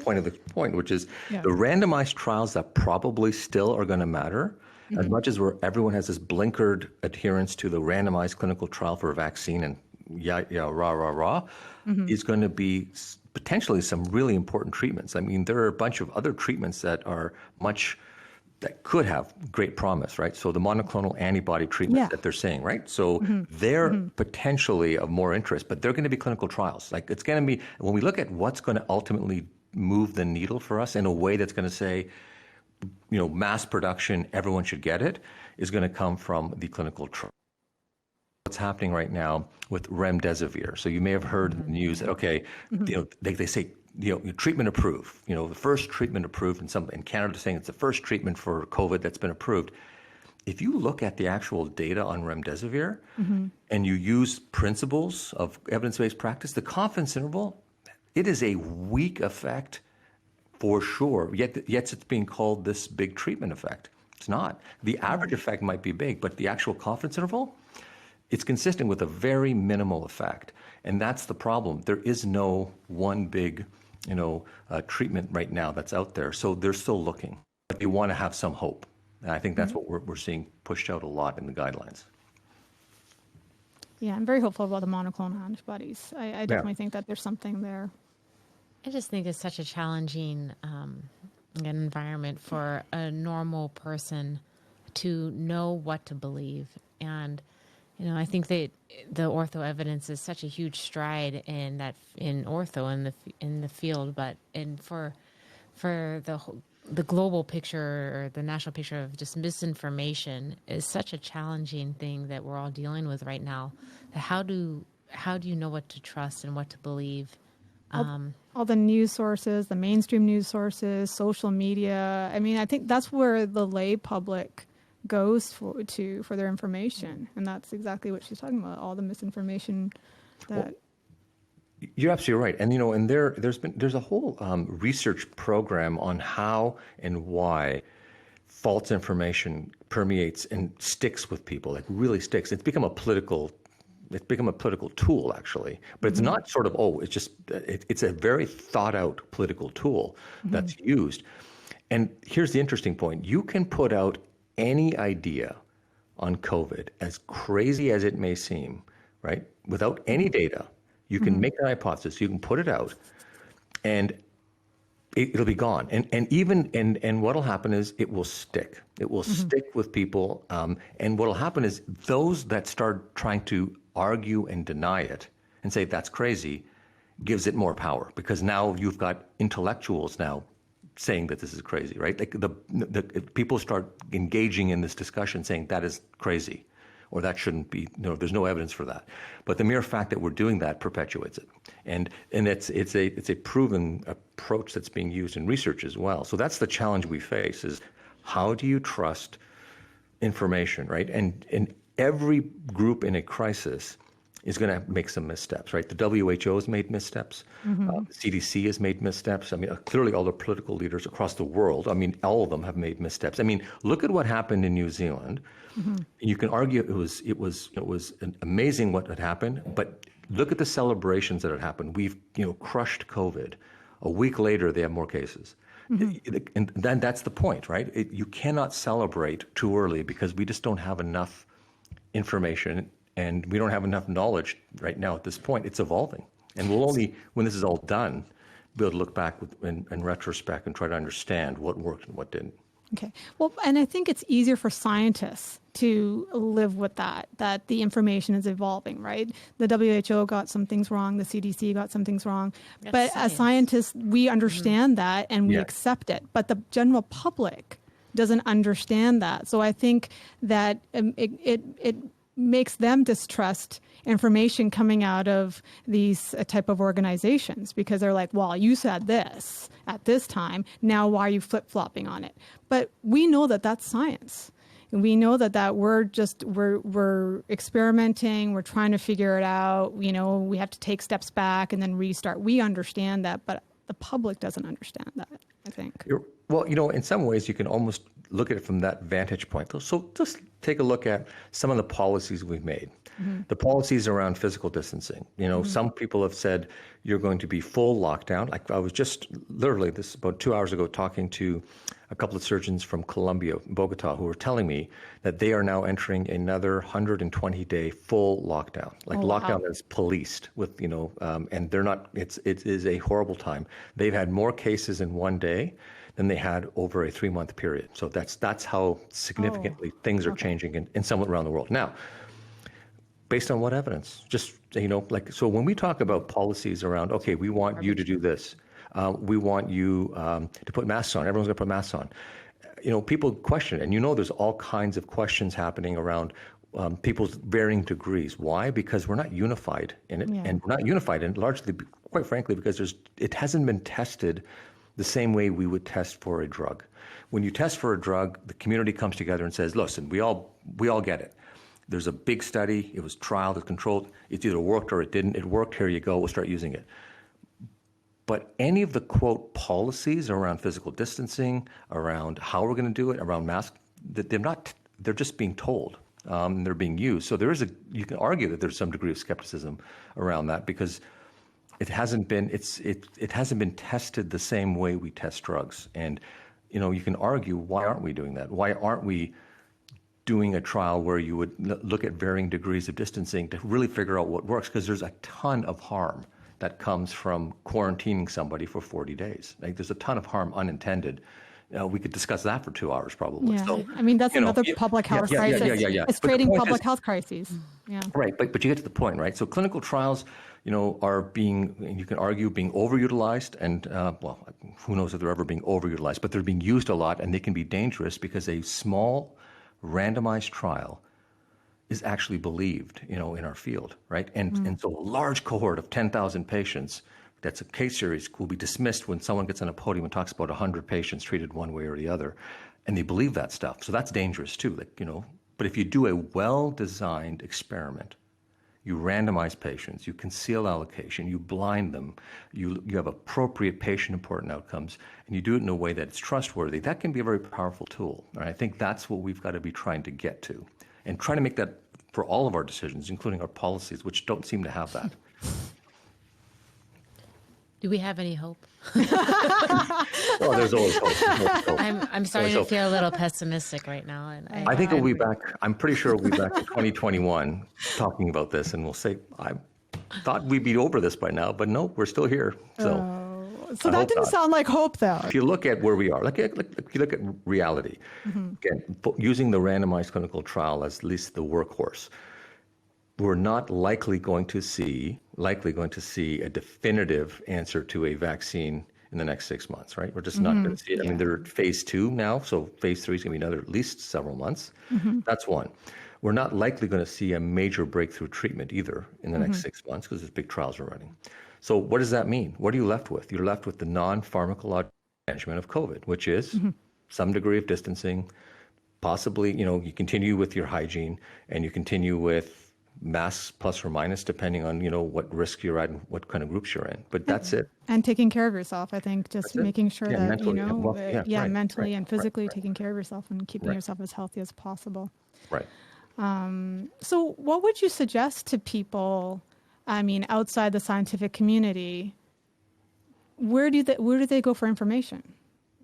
point, which is the randomized trials that probably still are going to matter, as much as everyone has this blinkered adherence to the randomized clinical trial for a vaccine and is going to be potentially some really important treatments. I mean, there are a bunch of other treatments that could have great promise, right? So the monoclonal antibody treatments that they're saying, right? So they're potentially of more interest, but they're going to be clinical trials. Like, it's going to be, when we look at what's going to ultimately move the needle for us in a way that's going to say, mass production, everyone should get it, is going to come from the clinical trial. What's happening right now with remdesivir. So you may have heard the news that, they say treatment approved, the first treatment approved in Canada saying it's the first treatment for COVID that's been approved. If you look at the actual data on remdesivir and you use principles of evidence-based practice, the confidence interval, it is a weak effect for sure, yet it's being called this big treatment effect. It's not. The average effect might be big, but the actual confidence interval, it's consistent with a very minimal effect. And that's the problem. There is no one big, treatment right now that's out there. So they're still looking, but they want to have some hope. And I think that's what we're seeing pushed out a lot in the guidelines. Yeah, I'm very hopeful about the monoclonal antibodies. I definitely think that there's something there. I just think it's such a challenging environment for a normal person to know what to believe. And, I think that the OrthoEvidence is such a huge stride in ortho in the field, but for the global picture or the national picture of just misinformation is such a challenging thing that we're all dealing with right now. How do you know what to trust and what to believe? All the news sources, the mainstream news sources, social media. I mean, I think that's where the lay public goes for their information, and that's exactly what she's talking about. All the misinformation that. You're absolutely right, and there's a whole research program on how and why false information permeates and sticks with people. It really sticks. It's become a political tool, actually, but it's not sort of it's a very thought out political tool that's used. And here's the interesting point: you can put out any idea on COVID, as crazy as it may seem, right? Without any data. You can make an hypothesis, you can put it out, and it'll be gone. And what'll happen is it will stick. It will stick with people. And what'll happen is those that start trying to argue and deny it and say that's crazy gives it more power, because now you've got intellectuals now saying that this is crazy, right? Like the people start engaging in this discussion saying that is crazy, or that shouldn't be, there's no evidence for that. But the mere fact that we're doing that perpetuates it. And it's a proven approach that's being used in research as well. So that's the challenge we face, is how do you trust information, right? And every group in a crisis is going to make some missteps, right? The WHO has made missteps. The CDC has made missteps. I mean, clearly all the political leaders across the world, all of them have made missteps. Look at what happened in New Zealand. You can argue it was amazing what had happened, but look at the celebrations that had happened. We've crushed COVID. A week later, they have more cases. And then that's the point, right? You cannot celebrate too early, because we just don't have enough information, and we don't have enough knowledge right now at this point. It's evolving. And we'll only, when this is all done, be able to look back in retrospect and try to understand what worked and what didn't. Okay. Well, and I think it's easier for scientists to live with that the information is evolving, right? The WHO got some things wrong. The CDC got some things wrong. But as scientists, we understand that and we accept it. But the general public doesn't understand that. So I think that it makes them distrust information coming out of these type of organizations, because they're like, well, you said this at this time. Now, why are you flip-flopping on it? But we know that that's science. And we know that we're experimenting. We're trying to figure it out. We have to take steps back and then restart. We understand that, but the public doesn't understand that, I think. Well, in some ways you can almost look at it from that vantage point. So just take a look at some of the policies we've made. The policies around physical distancing. Some people have said you're going to be full lockdown. Like I was just literally about 2 hours ago talking to a couple of surgeons from Colombia, Bogota, who were telling me that they are now entering another 120-day full lockdown. Lockdown is policed with, and they're not, it is a horrible time. They've had more cases in one day than they had over a 3-month period. So that's how significantly things are changing in somewhat around the world. Now, based on what evidence? Just, so when we talk about policies around, okay, we want you to do this. We want you to put masks on. Everyone's going to put masks on. People question it. And there's all kinds of questions happening around people's varying degrees. Why? Because we're not unified in it, and we're not unified in it largely, quite frankly, because it hasn't been tested the same way we would test for a drug. When you test for a drug, the community comes together and says, listen, we all get it. There's a big study, it was trialed, it's controlled, it either worked or it didn't. It worked, here you go, we'll start using it. But any of the, quote, policies around physical distancing, around how we're going to do it, around masks, they're just being told. They're being used. So you can argue that there's some degree of skepticism around that because it hasn't been tested the same way we test drugs. And you can argue, why aren't we doing that? Why aren't we doing a trial where you would look at varying degrees of distancing to really figure out what works? Because there's a ton of harm that comes from quarantining somebody for 40 days. Like, there's a ton of harm unintended. We could discuss that for 2 hours probably. Yeah. So, I mean, that's another public health crisis. It's creating public health crises. Yeah. Right, but you get to the point, right? So clinical trials, are being, you can argue, being overutilized, and who knows if they're ever being overutilized, but they're being used a lot, and they can be dangerous because a small randomized trial is actually believed, in our field, right? And so a large cohort of 10,000 patients, that's a case series, will be dismissed when someone gets on a podium and talks about 100 patients treated one way or the other, and they believe that stuff. So that's dangerous too, But if you do a well-designed experiment, you randomize patients, you conceal allocation, you blind them, you have appropriate patient-important outcomes, and you do it in a way that it's trustworthy, that can be a very powerful tool. And I think that's what we've got to be trying to get to, and trying to make that for all of our decisions, including our policies, which don't seem to have that. Do we have any hope? Well, there's always hope. I'm starting to feel a little pessimistic right now. And I think we'll be back. I'm pretty sure we'll be back in 2021 talking about this, and we'll say, I thought we'd be over this by now, but no, we're still here. So that didn't sound like hope, though. If you look at where we are, if you look at reality, again, using the randomized clinical trial as at least the workhorse, we're not likely going to see a definitive answer to a vaccine in the next 6 months, right? We're just not going to see it. I mean, they're at phase 2 now, so phase 3 is going to be another at least several months. That's one. We're not likely going to see a major breakthrough treatment either in the next 6 months because there's big trials are running. So what does that mean? What are you left with? You're left with the non-pharmacological management of COVID, which is some degree of distancing, possibly, you continue with your hygiene, and you continue with masks plus or minus, depending on, what risk you're at and what kind of groups you're in. But that's it. And taking care of yourself, I think, just making sure that, mentally, mentally and physically taking care of yourself and keeping yourself as healthy as possible. Right. So what would you suggest to people, outside the scientific community? Where do they go for information?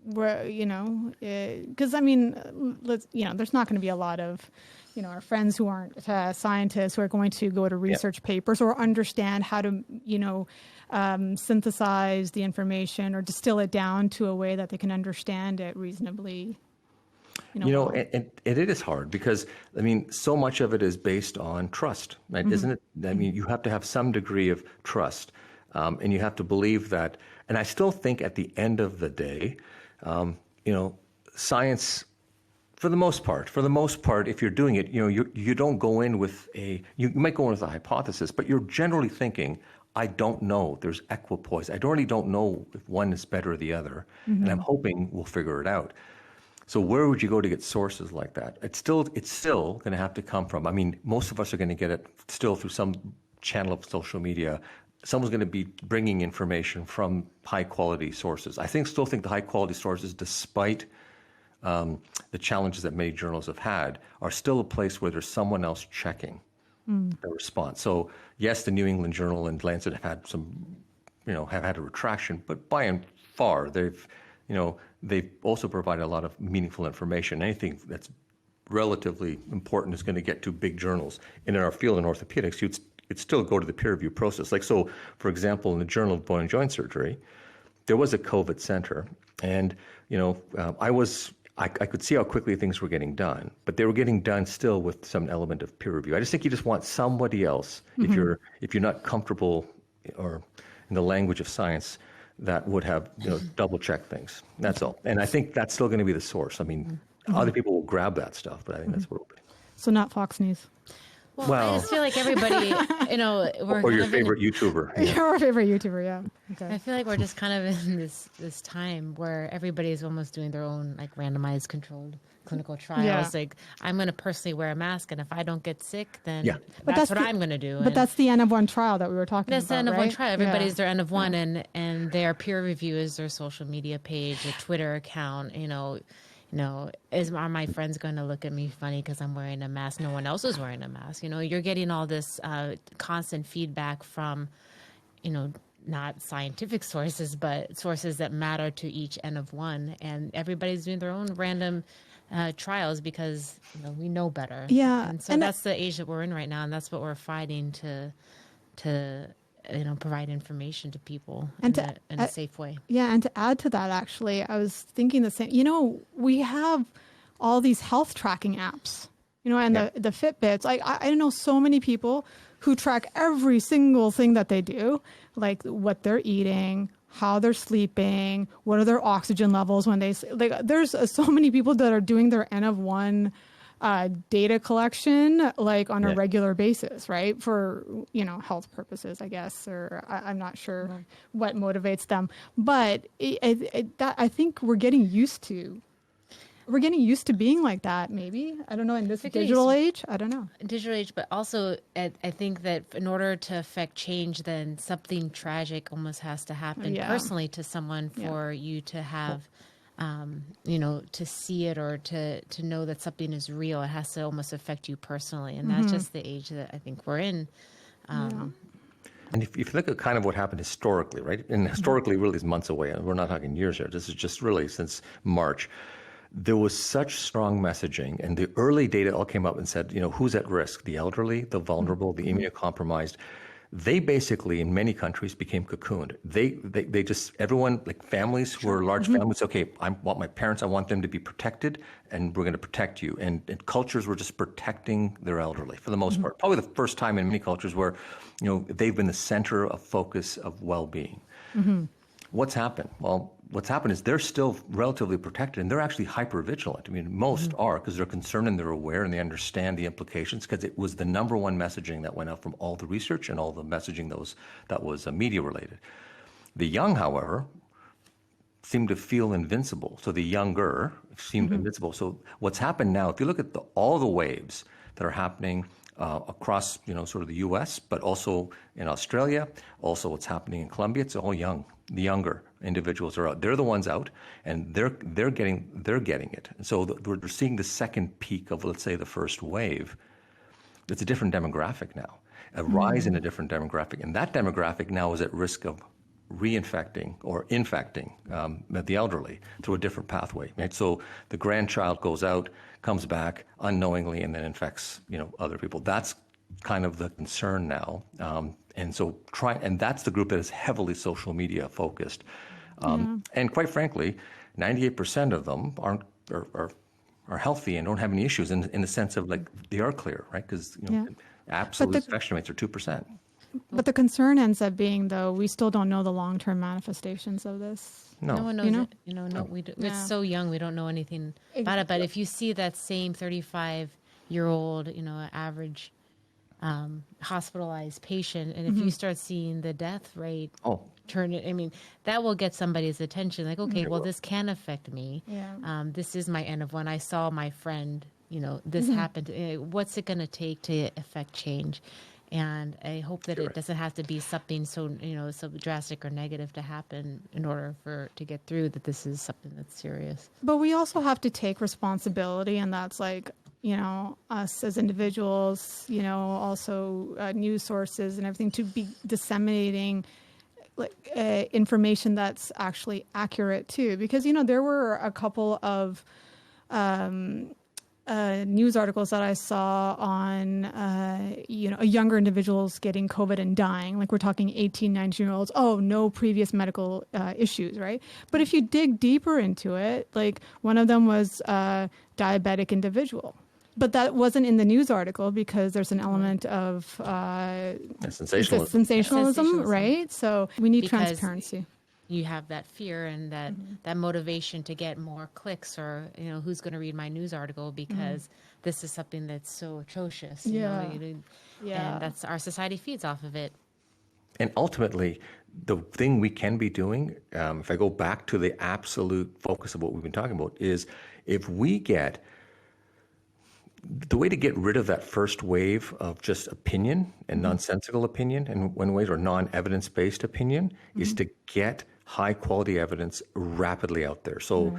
Where, because there's not going to be a lot of, our friends who aren't scientists who are going to go to research papers or understand how to, synthesize the information or distill it down to a way that they can understand it reasonably. And it is hard because, so much of it is based on trust, right? Isn't it? You have to have some degree of trust, and you have to believe that. And I still think at the end of the day, science, for the most part, if you're doing it, you don't go in with you might go in with a hypothesis, but you're generally thinking, I don't know. There's equipoise. I really don't know if one is better or the other, and I'm hoping we'll figure it out. So where would you go to get sources like that? It's still going to have to come from. Most of us are going to get it still through some channel of social media. Someone's going to be bringing information from high-quality sources. I still think the high-quality sources, despite the challenges that many journals have had, are still a place where there's someone else checking the response. So yes, the New England Journal and Lancet have had have had a retraction, but by and far they've also provided a lot of meaningful information. Anything that's relatively important is going to get to big journals. And in our field in orthopedics, you'd still go to the peer review process. So, for example, in the Journal of Bone and Joint Surgery, there was a COVID center, and I could see how quickly things were getting done, but they were getting done still with some element of peer review. I just think you just want somebody else, if you're not comfortable, or in the language of science, that would have double check things. That's all. And I think that's still going to be the source. Other people will grab that stuff, but I think that's what it'll be. So not Fox News. Well, I just feel like everybody, we're or your favorite YouTuber. Yeah. Our favorite YouTuber, yeah. Okay. I feel like we're just kind of in this time where everybody is almost doing their own like randomized controlled clinical trials. Yeah. Like I'm going to personally wear a mask, and if I don't get sick, then But that's what I'm going to do. But that's the N of 1 trial that we were talking about. That's the N of right? 1 trial. Everybody's their N of 1, and their peer review is their social media page, a Twitter account. Are my friends going to look at me funny because I'm wearing a mask? No one else is wearing a mask. You're getting all this constant feedback from, not scientific sources, but sources that matter to each N of 1, and everybody's doing their own random trials because we know better. Yeah, and so that's the age that we're in right now, and that's what we're fighting to provide information to people in a safe way. Yeah, and to add to that, actually, I was thinking the same. We have all these health tracking apps, and the Fitbits. I know so many people who track every single thing that they do, like what they're eating, how they're sleeping, what are their oxygen levels when they sleep. Like, there's so many people that are doing their N of 1 data collection like on a regular basis, right? For, health purposes, I guess, or I'm not sure what motivates them. But I think we're getting used to being like that, maybe. I don't know, in this digital age, I don't know. Digital age, but also I think that in order to affect change, then something tragic almost has to happen personally to someone for you to have to see it or to know that something is real. It has to almost affect you personally. And that's just the age that I think we're in. And if you look at kind of what happened historically, right? And historically really is months away. We're not talking years here. This is just really since March. There was such strong messaging, and the early data all came up and said, who's at risk? The elderly, the vulnerable, the immunocompromised. They basically, in many countries, became cocooned. They just, everyone, like families who were large families, okay, I want my parents, I want them to be protected, and we're going to protect you. And cultures were just protecting their elderly for the most part. Probably the first time in many cultures where, they've been the center of focus of well-being. What's happened? Well, what's happened is they're still relatively protected, and they're actually hyper-vigilant. I mean, most are, because they're concerned and they're aware and they understand the implications, because it was the number one messaging that went out from all the research and all the messaging that was media-related. The young, however, seem to feel invincible. So the younger seem invincible. So what's happened now, if you look at all the waves that are happening across, sort of the U.S., but also in Australia, also what's happening in Colombia, it's all young. The younger individuals are out. They're the ones out, and they're getting it. And so we're seeing the second peak of, let's say, the first wave. It's a different demographic now, a rise in a different demographic, and that demographic now is at risk of reinfecting or infecting the elderly through a different pathway. Right? So the grandchild goes out, comes back unknowingly, and then infects other people. That's kind of the concern now. And that's the group that is heavily social media focused. And quite frankly, 98% of them are healthy and don't have any issues in the sense of like they are clear, right? Because absolute infection rates are 2%. But the concern ends up being, though, we still don't know the long-term manifestations of this. No one knows it. It's so young, we don't know anything about it. But if you see that same 35-year-old, average hospitalized patient, and if you start seeing the death rate that will get somebody's attention. Like, okay, well, this can affect me. This is my N of 1. I saw my friend, this happened. What's it going to take to affect change? And I hope that it doesn't have to be something so drastic or negative to happen in order to get through that this is something that's serious. But we also have to take responsibility, and that's like, us as individuals, also news sources and everything, to be disseminating information that's actually accurate too. Because, there were a couple of news articles that I saw on, younger individuals getting COVID and dying. Like, we're talking 18, 19-year-olds. Oh, no previous medical issues, right? But if you dig deeper into it, like, one of them was a diabetic individual. But that wasn't in the news article because there's an element of sensationalism, right? So we need transparency. you have that fear and that motivation to get more clicks, or who's going to read my news article because this is something that's so atrocious. And that's our society feeds off of it. And ultimately, the thing we can be doing, if I go back to the absolute focus of what we've been talking about, is if we get the way to get rid of that first wave of just opinion and nonsensical opinion, and one way, or non-evidence-based opinion, is to get high-quality evidence rapidly out there. So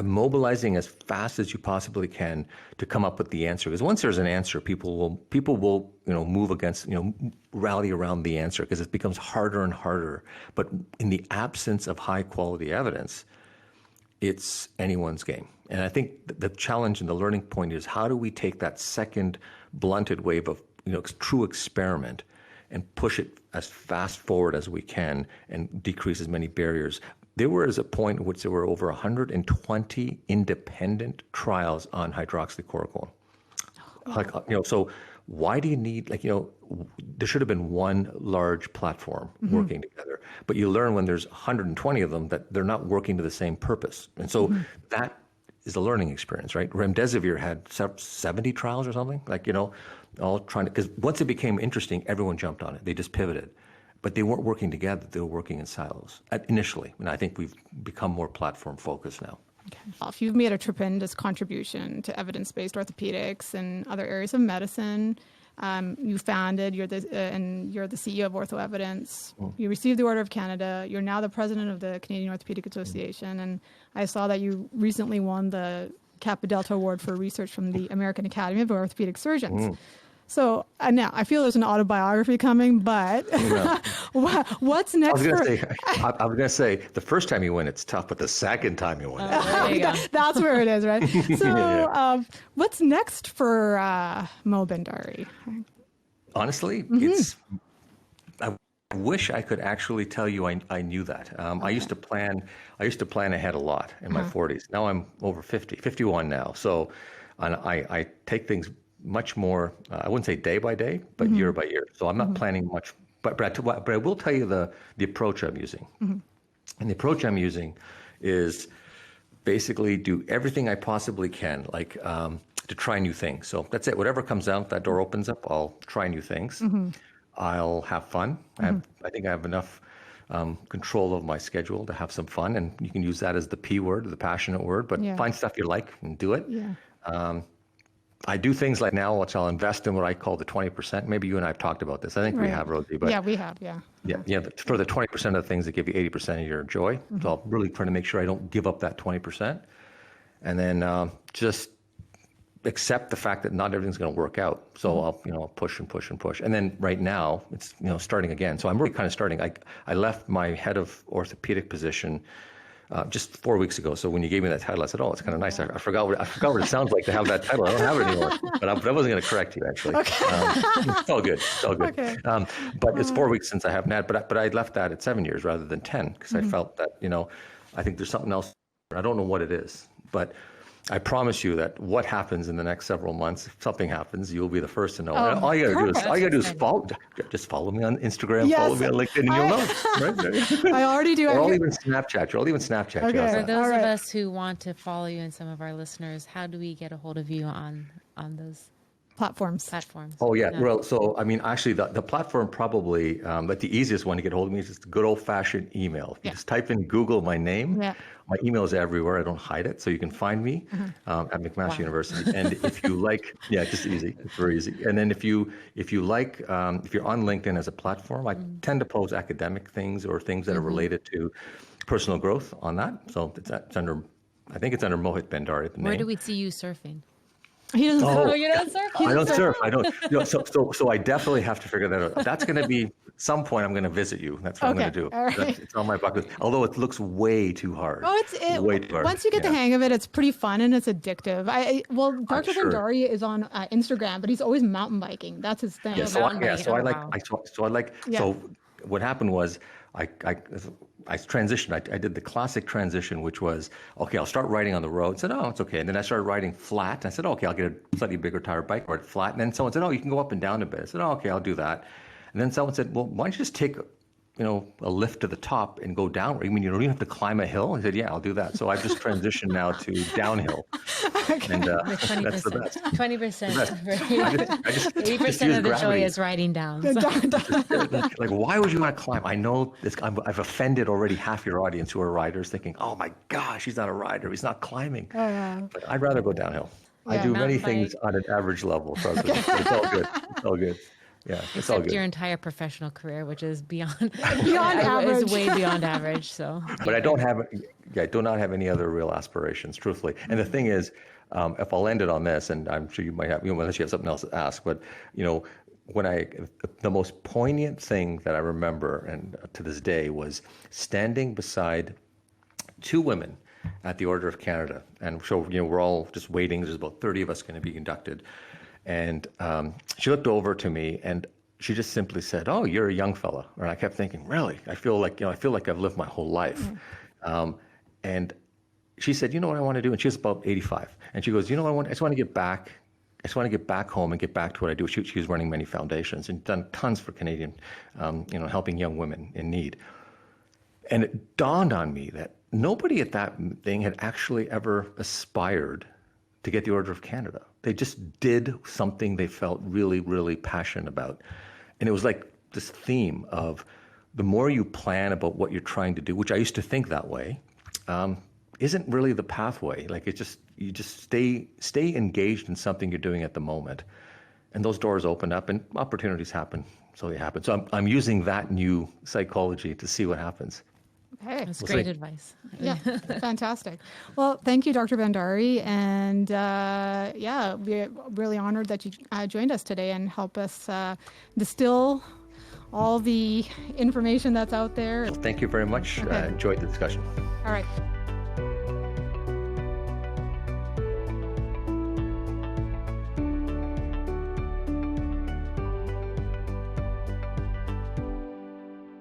mobilizing as fast as you possibly can to come up with the answer. Because once there's an answer, people will move against, rally around the answer, because it becomes harder and harder. But in the absence of high-quality evidence, it's anyone's game. And I think the challenge and the learning point is, how do we take that second blunted wave of true experiment and push it as fast forward as we can and decrease as many barriers? There was a point in which there were over 120 independent trials on hydroxychloroquine. So why do you need, there should have been one large platform working together, but you learn when there's 120 of them that they're not working to the same purpose. And so that is a learning experience, right? Remdesivir had 70 trials or something, all trying to, because once it became interesting, everyone jumped on it. They just pivoted. But they weren't working together. They were working in silos initially. And I think we've become more platform focused now. Okay. You've made a tremendous contribution to evidence-based orthopedics and other areas of medicine. You founded, you're the CEO of OrthoEvidence. You received the Order of Canada. You're now the president of the Canadian Orthopedic Association. And I saw that you recently won the Kappa Delta Award for research from the American Academy of Orthopedic Surgeons. So now I feel there's an autobiography coming, but what's next? I was going to say, the first time you win, it's tough, but the second time you win, that's where it is, right? So what's next for Mo Bhandari? Honestly, I wish I could actually tell you I knew that. I used to plan ahead a lot in my 40s. Now I'm over 51 now. So I take things much more, I wouldn't say day by day, but year by year. So I'm not planning much, but I will tell you the approach I'm using. And the approach I'm using is basically do everything I possibly can, to try new things. So that's it. Whatever comes out, that door opens up, I'll try new things. I'll have fun. I think I have enough control of my schedule to have some fun, and you can use that as the P word, the passionate word, but find stuff you like and do it. I do things like now, which I'll invest in what I call the 20%. Maybe you and I have talked about this. I think we have, Rosie. But yeah, we have, but for the 20% of the things that give you 80% of your joy. So I'll really try to make sure I don't give up that 20%. And then just accept the fact that not everything's going to work out. So I'll push and push and push. And then right now, it's starting again. So I'm really kind of starting. I left my head of orthopedic position just 4 weeks ago. So when you gave me that title, I said, "Oh, it's kind of nice." I forgot what it sounds like to have that title. I don't have it anymore. But I wasn't going to correct you, actually. Okay. It's all good. It's all good. Okay. But it's 4 weeks since I haven't had. But I left that at 7 years rather than 10, because I felt that I think there's something else. I don't know what it is, but I promise you that what happens in the next several months, if something happens, you'll be the first to know. And all you gotta do is follow me on Instagram, follow me on LinkedIn, and you'll know. Right? I already do. Or I'll even Snapchat you. Okay. For those of us who want to follow you and some of our listeners, how do we get a hold of you on those platforms? Oh, yeah. Well, so, actually, the platform probably, but the easiest one to get a hold of me is just a good old-fashioned email. You just type in Google my name. Yeah. My email is everywhere. I don't hide it. So you can find me at McMaster University. And if you like, just easy. It's very easy. And then if you like, if you're on LinkedIn as a platform, I tend to post academic things or things that are related to personal growth on that. So it's under, I think it's under Mohit Bhandari. Where do we see you surfing? He doesn't surf. You don't surf? I don't surf. I don't. So I definitely have to figure that out. That's going to be some point. I'm going to visit you. That's what I'm going to do. All right. It's on my bucket list. Although it looks way too hard. Oh, way too hard. Once you get the hang of it, it's pretty fun and it's addictive. Dr. Bhandari is on Instagram, but he's always mountain biking. That's his thing. So what happened was I transitioned. I did the classic transition, which was, okay, I'll start riding on the road. I said, oh, it's okay. And then I started riding flat. I said, okay, I'll get a slightly bigger tire bike, ride flat. And then someone said, oh, you can go up and down a bit. I said, oh, okay, I'll do that. And then someone said, well, why don't you just take a lift to the top and go downward. I mean, you don't even have to climb a hill. I said, yeah, I'll do that. So I've just transitioned now to downhill. Okay. And With 20%. that's the best. 20%. I just 80% of the joy gravity. is riding down. So. Like, why would you want to climb? I know this. I've offended already half your audience who are riders, thinking, "Oh my gosh, he's not a rider. He's not climbing." Oh, yeah. But I'd rather go downhill. I Yeah, do mountain many things bike. on an average level. So it's all good. It's all good. Yeah, it's all Except good. your entire professional career, which is beyond average. is way beyond average. So, But I do not have any other real aspirations, truthfully. And the thing is, if I'll end it on this, and I'm sure you might have, unless you have something else to ask, but the most poignant thing that I remember, and to this day, was standing beside two women at the Order of Canada, and so we're all just waiting. There's about 30 of us going to be inducted, and she looked over to me and she just simply said, "Oh, you're a young fella." And I kept thinking, really? I feel like I've lived my whole life. And she said, "You know what I want to do?" And she was about 85. And she goes, "You know what I want? I just want to get back. I just want to get back home and get back to what I do." She was running many foundations and done tons for Canadian, helping young women in need. And it dawned on me that nobody at that thing had actually ever aspired to get the Order of Canada. They just did something they felt really, really passionate about. And it was like this theme of the more you plan about what you're trying to do, which I used to think that way, isn't really the pathway. Like you just stay engaged in something you're doing at the moment, and those doors open up and opportunities happen. So they happen. So I'm using that new psychology to see what happens. Okay. that's We'll great see. advice. Yeah, fantastic. Well, thank you, Dr. Bhandari. And we're really honored that you joined us today and help us distill all the information that's out there. Thank you very much. Okay. Enjoyed the discussion. All right.